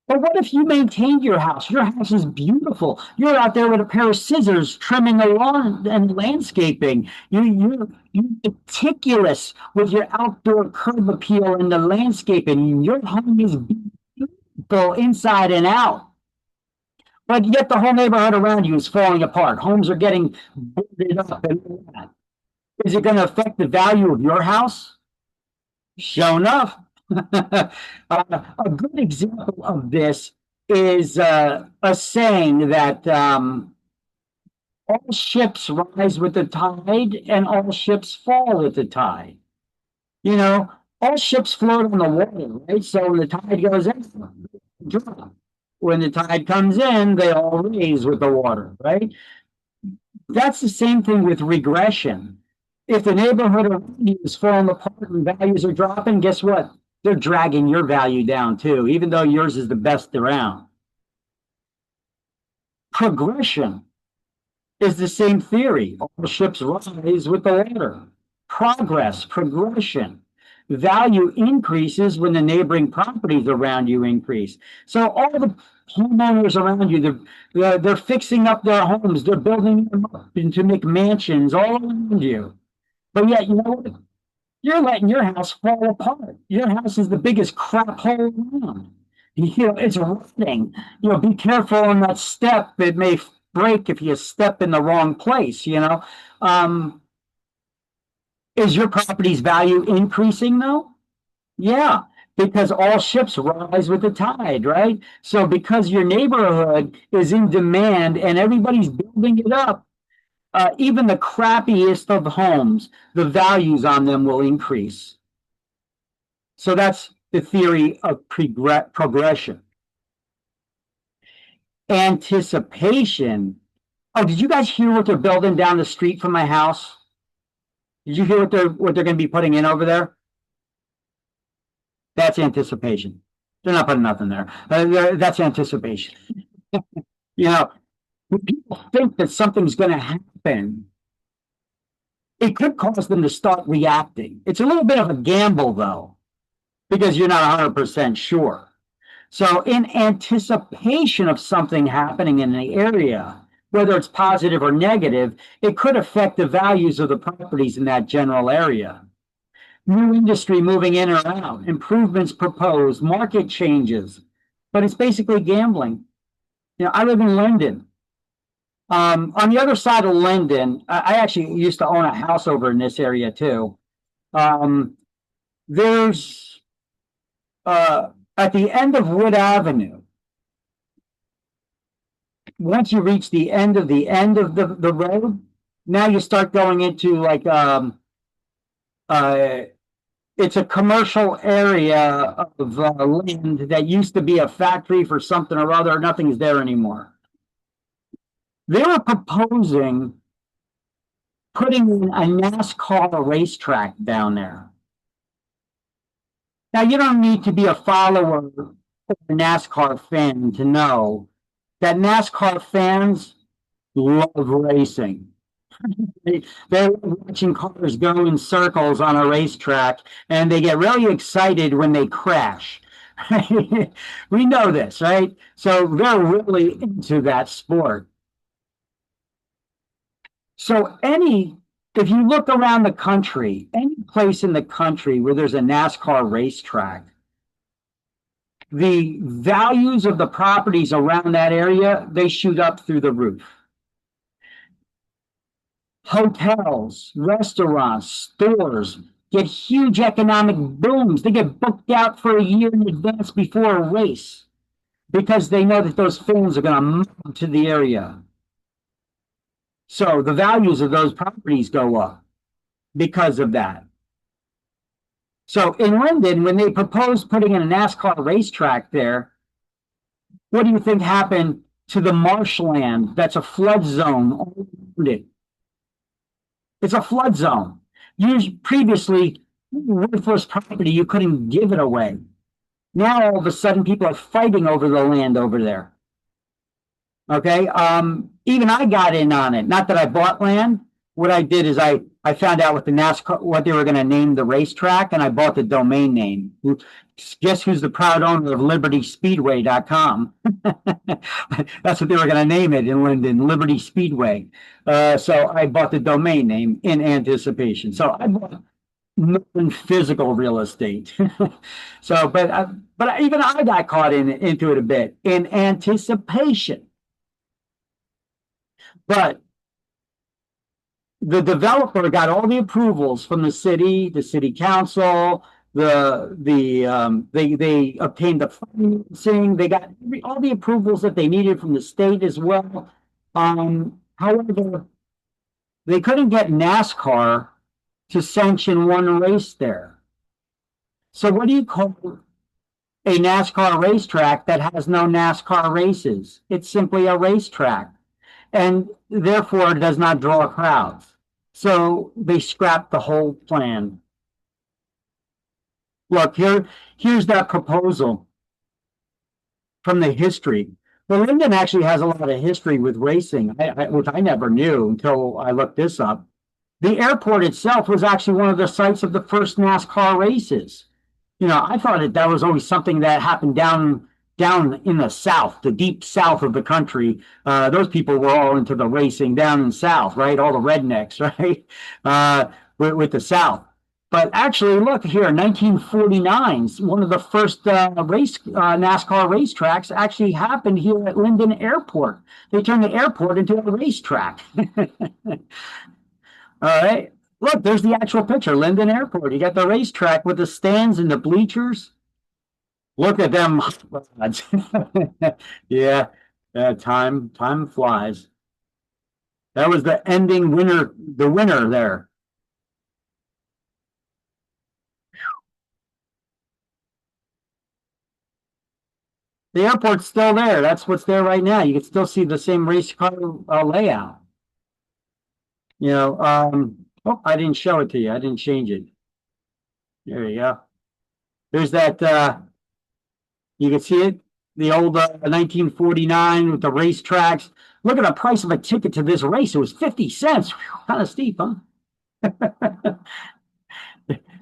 But what if you maintained your house? Your house is beautiful. You're out there with a pair of scissors trimming the lawn and landscaping. You're meticulous with your outdoor curb appeal and the landscaping. Your home is beautiful inside and out. But yet the whole neighborhood around you is falling apart. Homes are getting boarded up and all that. Is it going to affect the value of your house? Sure enough. A good example of this is a saying that all ships rise with the tide and all ships fall with the tide. You know, all ships float on the water, right? So when the tide goes in, they drop. When the tide comes in, they all raise with the water, right? That's the same thing with regression. If the neighborhood around you is falling apart and values are dropping, guess what? They're dragging your value down too, even though yours is the best around. Progression is the same theory. All ships rise with the water. Progression. Value increases when the neighboring properties around you increase. So all the homeowners around you, they're fixing up their homes. They're building them up to make mansions all around you. But yet, you know what? You're letting your house fall apart. Your house is the biggest crap hole around. You know, it's rotting. You know, be careful on that step. It may break if you step in the wrong place, you know. Is your property's value increasing though? Yeah, because all ships rise with the tide, right? So because your neighborhood is in demand and everybody's building it up, even the crappiest of homes, the values on them will increase. So that's the theory of progression. Anticipation. Oh, did you guys hear what they're building down the street from my house? Did you hear what they're going to be putting in over there? That's anticipation. They're not putting nothing there. That's anticipation. You know, when people think that something's going to happen, it could cause them to start reacting. It's a little bit of a gamble, though, because you're not 100% sure. So, in anticipation of something happening in the area, whether it's positive or negative, it could affect the values of the properties in that general area. New industry moving in or out, improvements proposed, market changes, but it's basically gambling. I live in Linden. On the other side of Linden, I actually used to own a house over in this area too. There's at the end of Wood Avenue, once you reach the end of the road, now you start going into like it's a commercial area of land that used to be a factory for something or other. Nothing's there anymore. They were proposing putting in a NASCAR racetrack down there. Now, you don't need to be a follower or a NASCAR fan to know that NASCAR fans love racing. They're watching cars go in circles on a racetrack, and they get really excited when they crash. We know this, right? So they're really into that sport. So if you look around the country, any place in the country where there's a NASCAR racetrack, the values of the properties around that area, they shoot up through the roof. Hotels, restaurants, stores get huge economic booms. They get booked out for a year in advance before a race because they know that those fans are going to move to the area. So the values of those properties go up because of that. So in Linden, when they proposed putting in a NASCAR racetrack there, what do you think happened to the marshland that's a flood zone all around it? It's a flood zone. Previously, worthless property, you couldn't give it away. Now all of a sudden people are fighting over the land over there. Okay. Even I got in on it. Not that I bought land. What I did is I found out what the NASCAR, what they were going to name the racetrack, and I bought the domain name. Guess who's the proud owner of LibertySpeedway.com? That's what they were going to name it in Linden, Liberty Speedway. So I bought the domain name in anticipation. So I bought non-physical real estate. So, but even I got caught into it a bit in anticipation. But the developer got all the approvals from the city council. They obtained the financing. They got all the approvals that they needed from the state as well. However, they couldn't get NASCAR to sanction one race there. So what do you call a NASCAR racetrack that has no NASCAR races? It's simply a racetrack, and therefore does not draw crowds. So they scrapped the whole plan. Look, here's that proposal from the history. Well, Linden actually has a lot of history with racing, which I never knew until I looked this up. The airport itself was actually one of the sites of the first NASCAR races. I thought that was always something that happened down in the South, the deep South of the country. Those people were all into the racing down in the South, right? All the rednecks, right? With the South. But actually, look here, 1949, one of the first NASCAR racetracks actually happened here at Linden Airport. They turned the airport into a racetrack. All right. Look, there's the actual picture, Linden Airport. You got the racetrack with the stands and the bleachers. Look at them. Yeah, time flies. That was the winner there. The airport's still there. That's what's there right now. You can still see the same race car layout. Oh, I didn't show it to you. I didn't change it. There you go. There's that. You can see it. The old 1949 with the racetracks. Look at the price of a ticket to this race. It was 50 cents. Kind of steep, huh?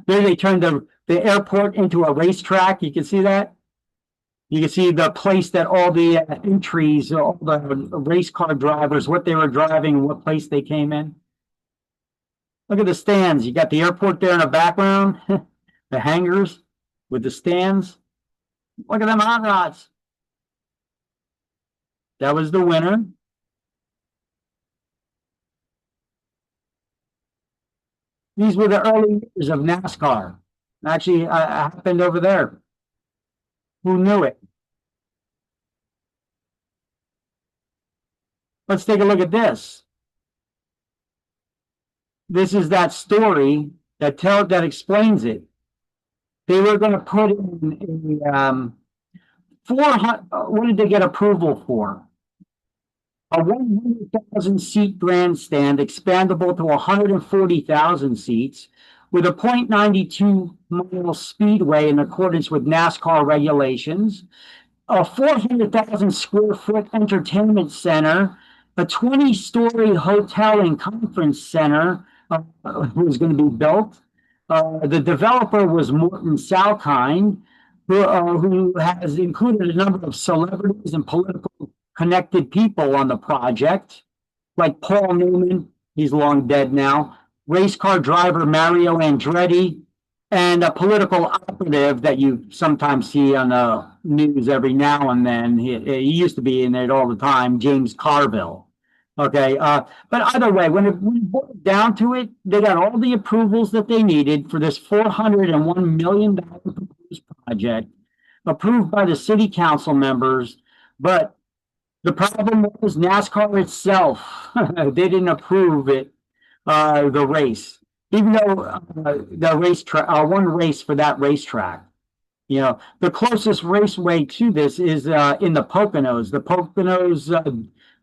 There they turned the airport into a racetrack. You can see that. You can see the place that all the entries, all the race car drivers, what they were driving, what place they came in. Look at the stands. You got the airport there in the background, the hangars with the stands. Look at them hot rods. That was the winner. These were the early years of NASCAR. Actually, happened over there. Who knew it? Let's take a look at this. This is that story that explains it. They were going to put in a 400. What did they get approval for? A 100,000 seat grandstand expandable to 140,000 seats with a .92 mile speedway in accordance with NASCAR regulations, a 400,000 square foot entertainment center, a 20-story hotel and conference center was going to be built. The developer was Morton Salkind, who has included a number of celebrities and political connected people on the project, like Paul Newman, he's long dead now, race car driver Mario Andretti, and a political operative that you sometimes see on the news every now and then. He used to be in it all the time, James Carville. Okay, but either way, when it boiled down to it, they got all the approvals that they needed for this $401 million proposed project, approved by the city council members, but the problem was NASCAR itself. They didn't approve it, the race, even though the racetrack, one race for that racetrack. You know, the closest raceway to this is in the Poconos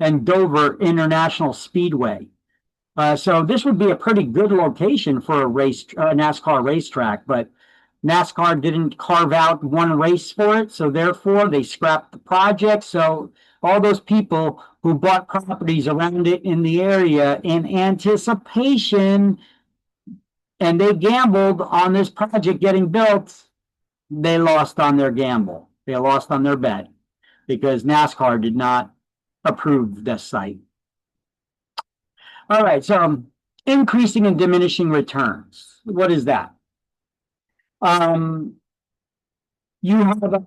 and Dover International Speedway. So this would be a pretty good location for a NASCAR racetrack, but NASCAR didn't carve out one race for it, so therefore they scrapped the project. So all those people who bought properties around it in the area in anticipation, and they gambled on this project getting built, they lost on their gamble. They lost on their bet because NASCAR did not approve this site. All right, so increasing and diminishing returns. What is that? You have a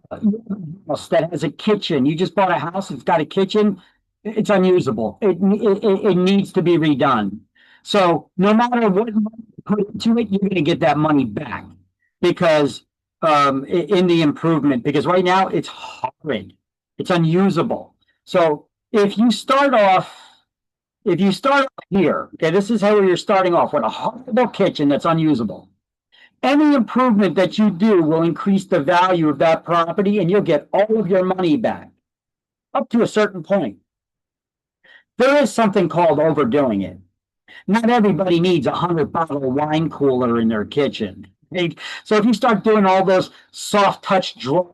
house that has a kitchen. You just bought a house, it's got a kitchen, it's unusable. It needs to be redone. So no matter what money you put into it, you're going to get that money back because in the improvement, because right now it's horrid. It's unusable. So if you start off here, okay, this is how you're starting off with a horrible kitchen that's unusable. Any improvement that you do will increase the value of that property and you'll get all of your money back up to a certain point. There is something called overdoing it. Not everybody needs a 100-bottle wine cooler in their kitchen. Right? So if you start doing all those soft touch drawer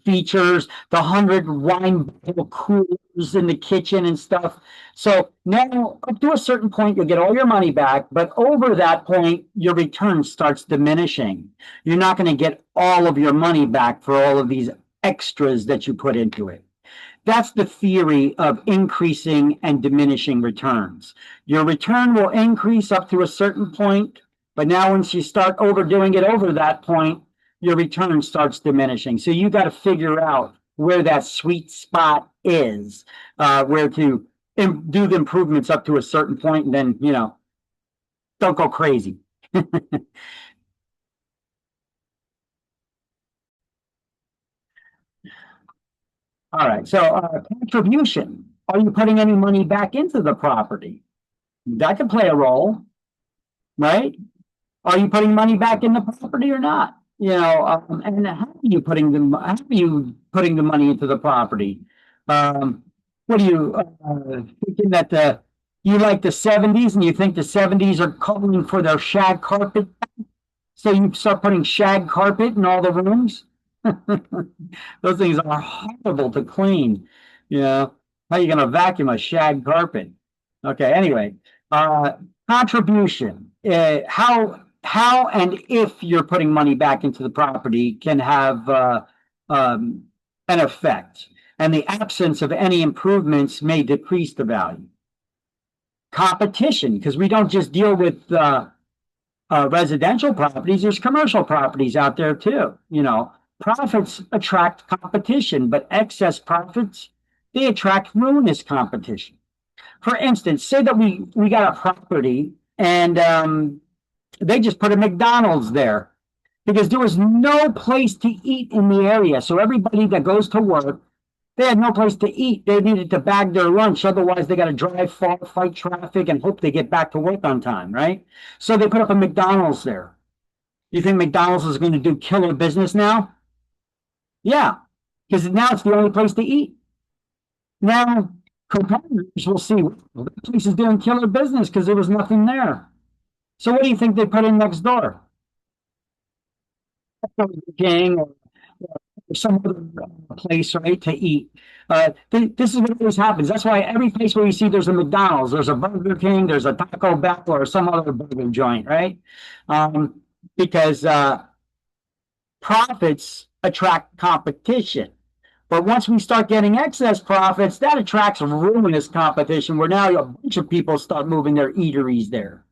features, the 100 wine bottle coolers in the kitchen and stuff. So now up to a certain point, you'll get all your money back, but over that point, your return starts diminishing. You're not going to get all of your money back for all of these extras that you put into it. That's the theory of increasing and diminishing returns. Your return will increase up to a certain point, but now once you start overdoing it over that point, your return starts diminishing. So you got to figure out where that sweet spot is, where to do the improvements up to a certain point, and then, you know, don't go crazy. All right, so contribution. Are you putting any money back into the property? That could play a role, right? Are you putting money back in the property or not? You know, and how are you putting the money into the property? What are you thinking that you like the 70s and you think the 70s are calling for their shag carpet? So you start putting shag carpet in all the rooms? Those things are horrible to clean. You know, how are you going to vacuum a shag carpet? Okay, anyway, Contribution, how and if you're putting money back into the property can have an effect, and the absence of any improvements may decrease the value. Competition, because we don't just deal with residential properties, there's commercial properties out there too. You know, profits attract competition, but excess profits, they attract ruinous competition. For instance, say that we got a property and they just put a McDonald's there because there was no place to eat in the area. So everybody that goes to work, they had no place to eat. They needed to bag their lunch. Otherwise, they got to drive far, fight traffic, and hope they get back to work on time, right? So they put up a McDonald's there. You think McDonald's is going to do killer business now? Yeah, because now it's the only place to eat. Now, competitors will see, well, that place is doing killer business because there was nothing there. So what do you think they put in next door? King or some other place, right, to eat. This is what always happens. That's why every place where you see there's a McDonald's, there's a Burger King, there's a Taco Bell, or some other burger joint, right? Because profits attract competition. But once we start getting excess profits, that attracts ruinous competition where now a bunch of people start moving their eateries there.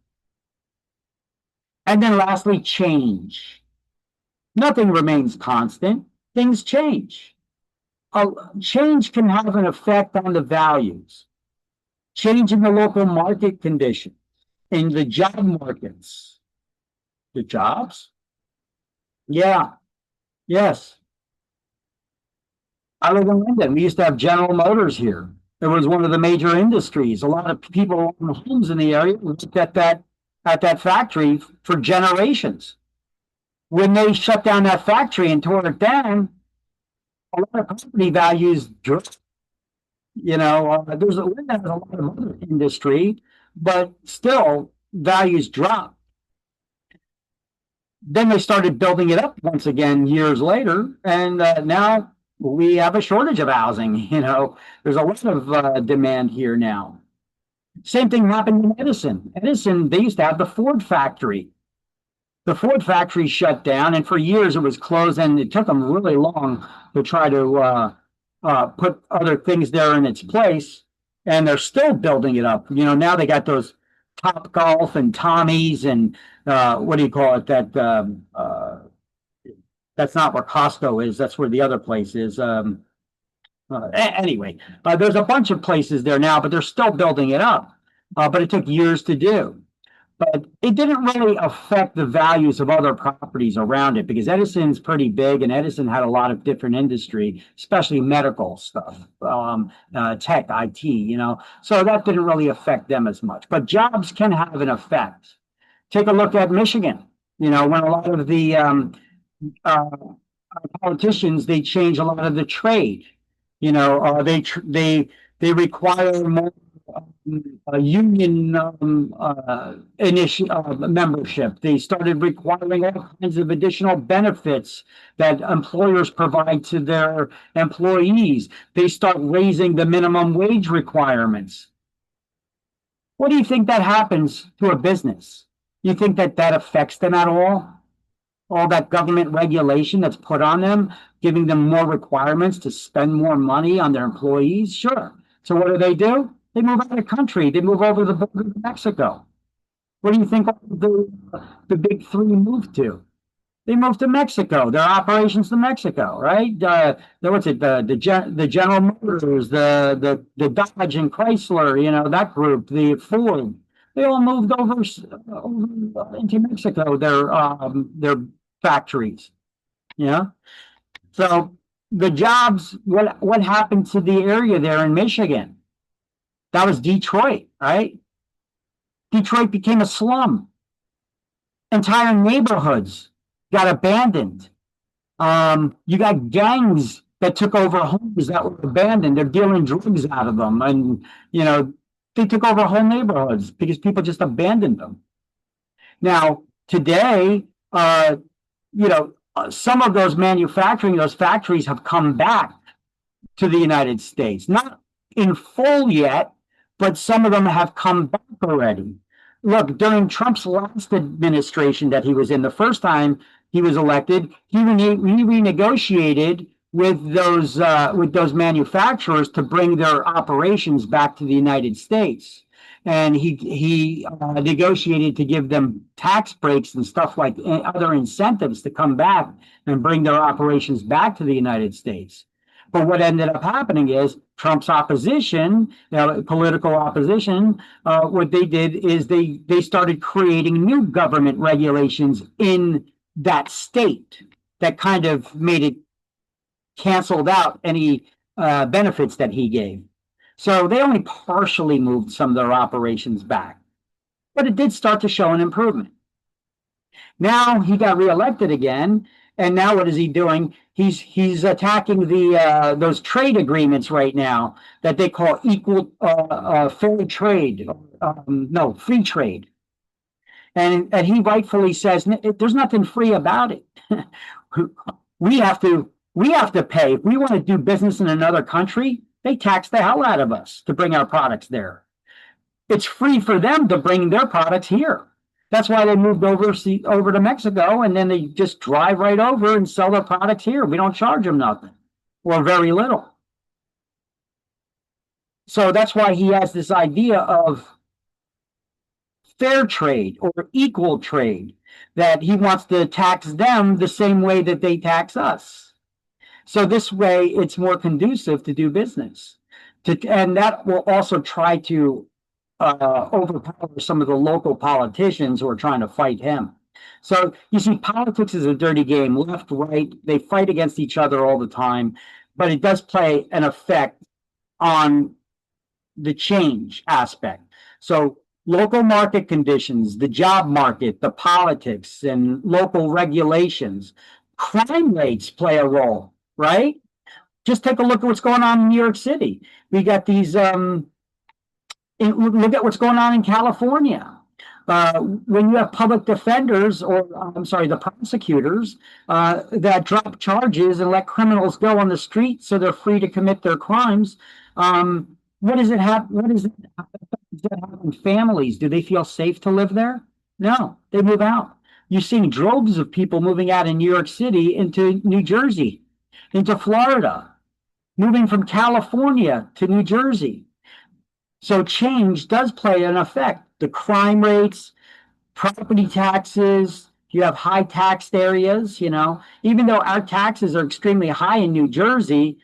And then lastly, change. Nothing remains constant. Things change. Change can have an effect on the values. Change in the local market conditions, in the job markets. The jobs? Yeah. Yes. I live in London. We used to have General Motors here. It was one of the major industries. A lot of people own homes in the area looked at that factory for generations. When they shut down that factory and tore it down, a lot of property values dropped. You know, there's a lot of other industry, but still values dropped. Then they started building it up once again years later, and now we have a shortage of housing. You know, there's a lot of demand here now. Same thing happened in Edison. Edison, they used to have the Ford factory. The Ford factory shut down, and for years it was closed, and it took them really long to try to put other things there in its place. And they're still building it up. You know, now they got those Top Golf and Tommy's and what do you call it? That's not where Costco is. That's where the other place is. Anyway, there's a bunch of places there now, but they're still building it up. But it took years to do. But it didn't really affect the values of other properties around it because Edison's pretty big, and Edison had a lot of different industry, especially medical stuff, tech, IT, you know. So that didn't really affect them as much. But jobs can have an effect. Take a look at Michigan. You know, when a lot of the politicians, they change a lot of the trade. You know, they require more union membership. They started requiring all kinds of additional benefits that employers provide to their employees. They start raising the minimum wage requirements. What do you think that happens to a business? You think that affects them at all? All that government regulation that's put on them, giving them more requirements to spend more money on their employees? Sure. So what do? They move out of the country. They move over the border to Mexico. Where do you think the big three moved to? They moved to Mexico. Their operations to Mexico, right? What's it? The General Motors, the Dodge and Chrysler, you know, that group, the Ford. They all moved over into Mexico. Their factories. Yeah. So the jobs. What happened to the area there in Michigan? That was Detroit, right? Detroit became a slum. Entire neighborhoods got abandoned. You got gangs that took over homes that were abandoned. They're dealing drugs out of them. And, you know, they took over whole neighborhoods because people just abandoned them. Now, today, you know, some of those factories have come back to the United States. Not in full yet, but some of them have come back already. look, during Trump's last administration that he was in, the first time he was elected, he renegotiated with those manufacturers to bring their operations back to the United States. And he negotiated to give them tax breaks and stuff like other incentives to come back and bring their operations back to the United States. But what ended up happening is Trump's opposition, political opposition, what they did is they started creating new government regulations in that state that kind of made it canceled out any benefits that he gave. So they only partially moved some of their operations back, but it did start to show an improvement. Now he got reelected again, and now what is he doing? He's attacking those trade agreements right now that they call equal fair trade, no, free trade, and he rightfully says there's nothing free about it. we have to pay if we want to do business in another country. They tax the hell out of us to bring our products there. It's free for them to bring their products here. That's why they moved over to Mexico, and then they just drive right over and sell their products here. We don't charge them nothing or very little. So that's why he has this idea of fair trade or equal trade, that he wants to tax them the same way that they tax us. So this way, it's more conducive to do business. And that will also try to overpower some of the local politicians who are trying to fight him. So you see, politics is a dirty game, left, right. They fight against each other all the time, but it does play an effect on the change aspect. So local market conditions, the job market, the politics, and local regulations, crime rates play a role. Right? Just take a look at what's going on in New York City. We got these, look at what's going on in California. When you have public defenders, or I'm sorry, the prosecutors that drop charges and let criminals go on the street so they're free to commit their crimes, what does it have? What does that have on families? Do they feel safe to live there? No, they move out. You're seeing droves of people moving out of New York City into New Jersey, into Florida, moving from California to New Jersey. So change does play an effect. The crime rates, property taxes, you have high taxed areas, even though our taxes are extremely high in New Jersey,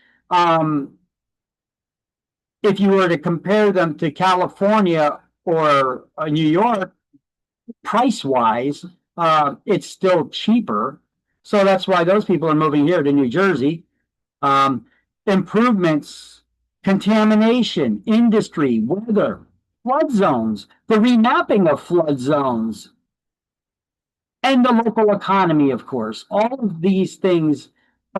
if you were to compare them to California or New York, price-wise, it's still cheaper. So that's why those people are moving here to New Jersey. Improvements, contamination, industry, weather, flood zones, the remapping of flood zones, and the local economy, of course. All of these things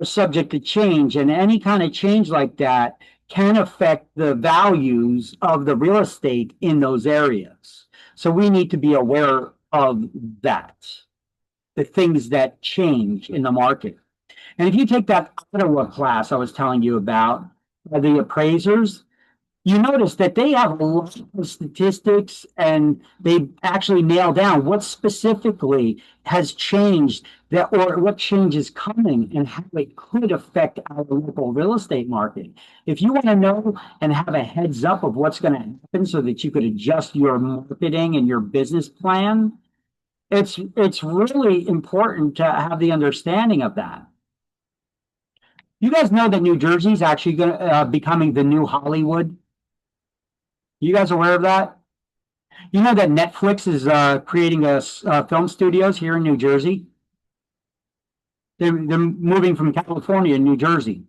are subject to change, and any kind of change like that can affect the values of the real estate in those areas. So we need to be aware of that, the things that change in the market. And if you take that Ottawa class I was telling you about, the appraisers, you notice that they have a lot of statistics, and they actually nail down what specifically has changed, that, or what change is coming and how it could affect our local real estate market. If you want to know and have a heads up of what's going to happen so that you could adjust your marketing and your business plan, it's really important to have the understanding of that. You guys know that New Jersey is actually going to becoming the new Hollywood. You guys aware of that? You know that Netflix is creating film studios here in New Jersey. They're moving from California to New Jersey.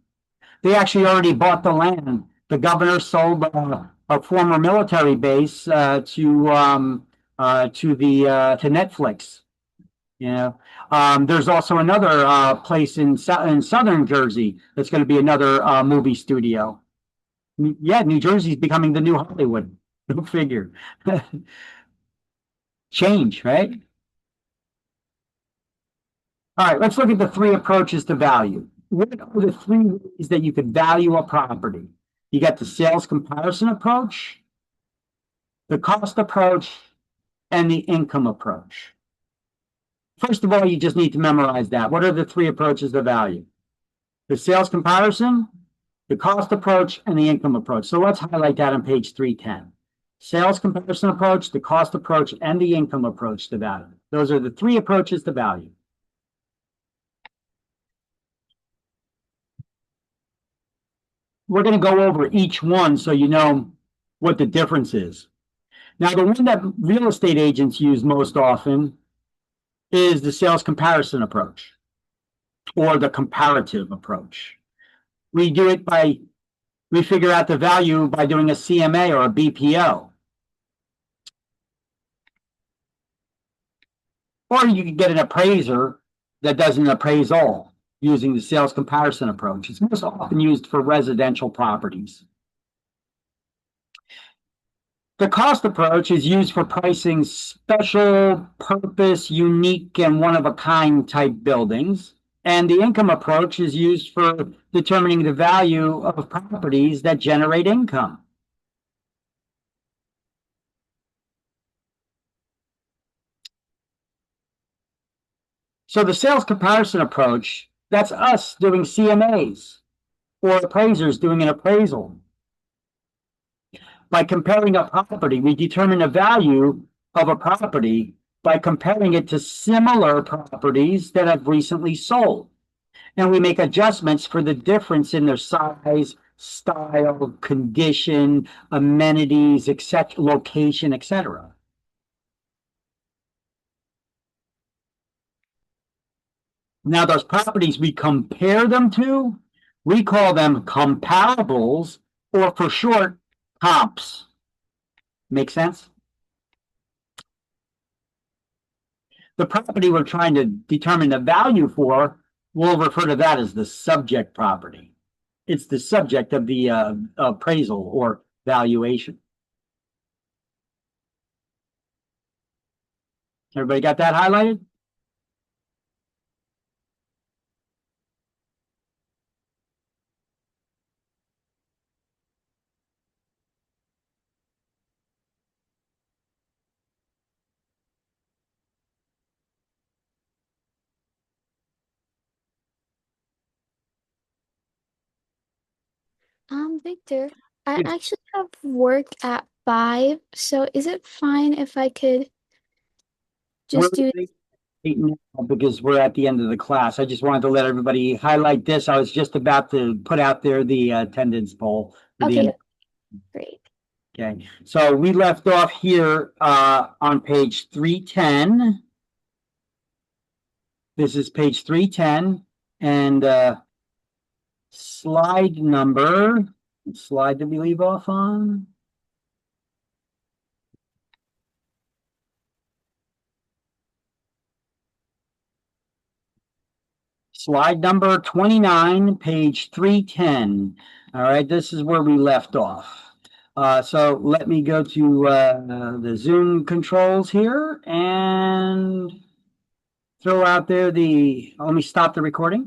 They actually already bought the land. The governor sold a former military base to Netflix. There's also another place in southern Jersey that's going to be another movie studio. Yeah, New Jersey's becoming the new Hollywood. Go figure. Change, right? All right, let's look at the three approaches to value. What are the three ways that you could value a property? You got the sales comparison approach, the cost approach, and the income approach. First of all, you just need to memorize that. What are the three approaches to value? The sales comparison, the cost approach, and the income approach. So let's highlight that on page 310. Sales comparison approach, the cost approach, and the income approach to value. Those are the three approaches to value. We're going to go over each one so you know what the difference is. Now, the one that real estate agents use most often is the sales comparison approach or the comparative approach. We figure out the value by doing a CMA or a BPO. Or you can get an appraiser that does an appraisal using the sales comparison approach. It's most often used for residential properties. The cost approach is used for pricing special purpose, unique, and one-of-a-kind type buildings. And the income approach is used for determining the value of properties that generate income. So the sales comparison approach, that's us doing CMAs or appraisers doing an appraisal. By comparing a property, we determine the value of a property by comparing it to similar properties that have recently sold. And we make adjustments for the difference in their size, style, condition, amenities, etc., location, etc. Now, those properties we compare them to, we call them comparables, or for short, comps. Make sense? The property we're trying to determine the value for, we'll refer to that as the subject property. It's the subject of the appraisal or valuation. Everybody got that highlighted? Victor, I Yes. actually have work at 5, so is it fine if I could just do Now because we're at the end of the class. I just wanted to let everybody highlight this. I was just about to put out there the attendance poll. For the Okay, end. great. Okay, so we left off here on page 310. This is page 310, and slide did we leave off on? Slide number 29, page 310. All right, this is where we left off. So let me go to the Zoom controls here and throw out there let me stop the recording.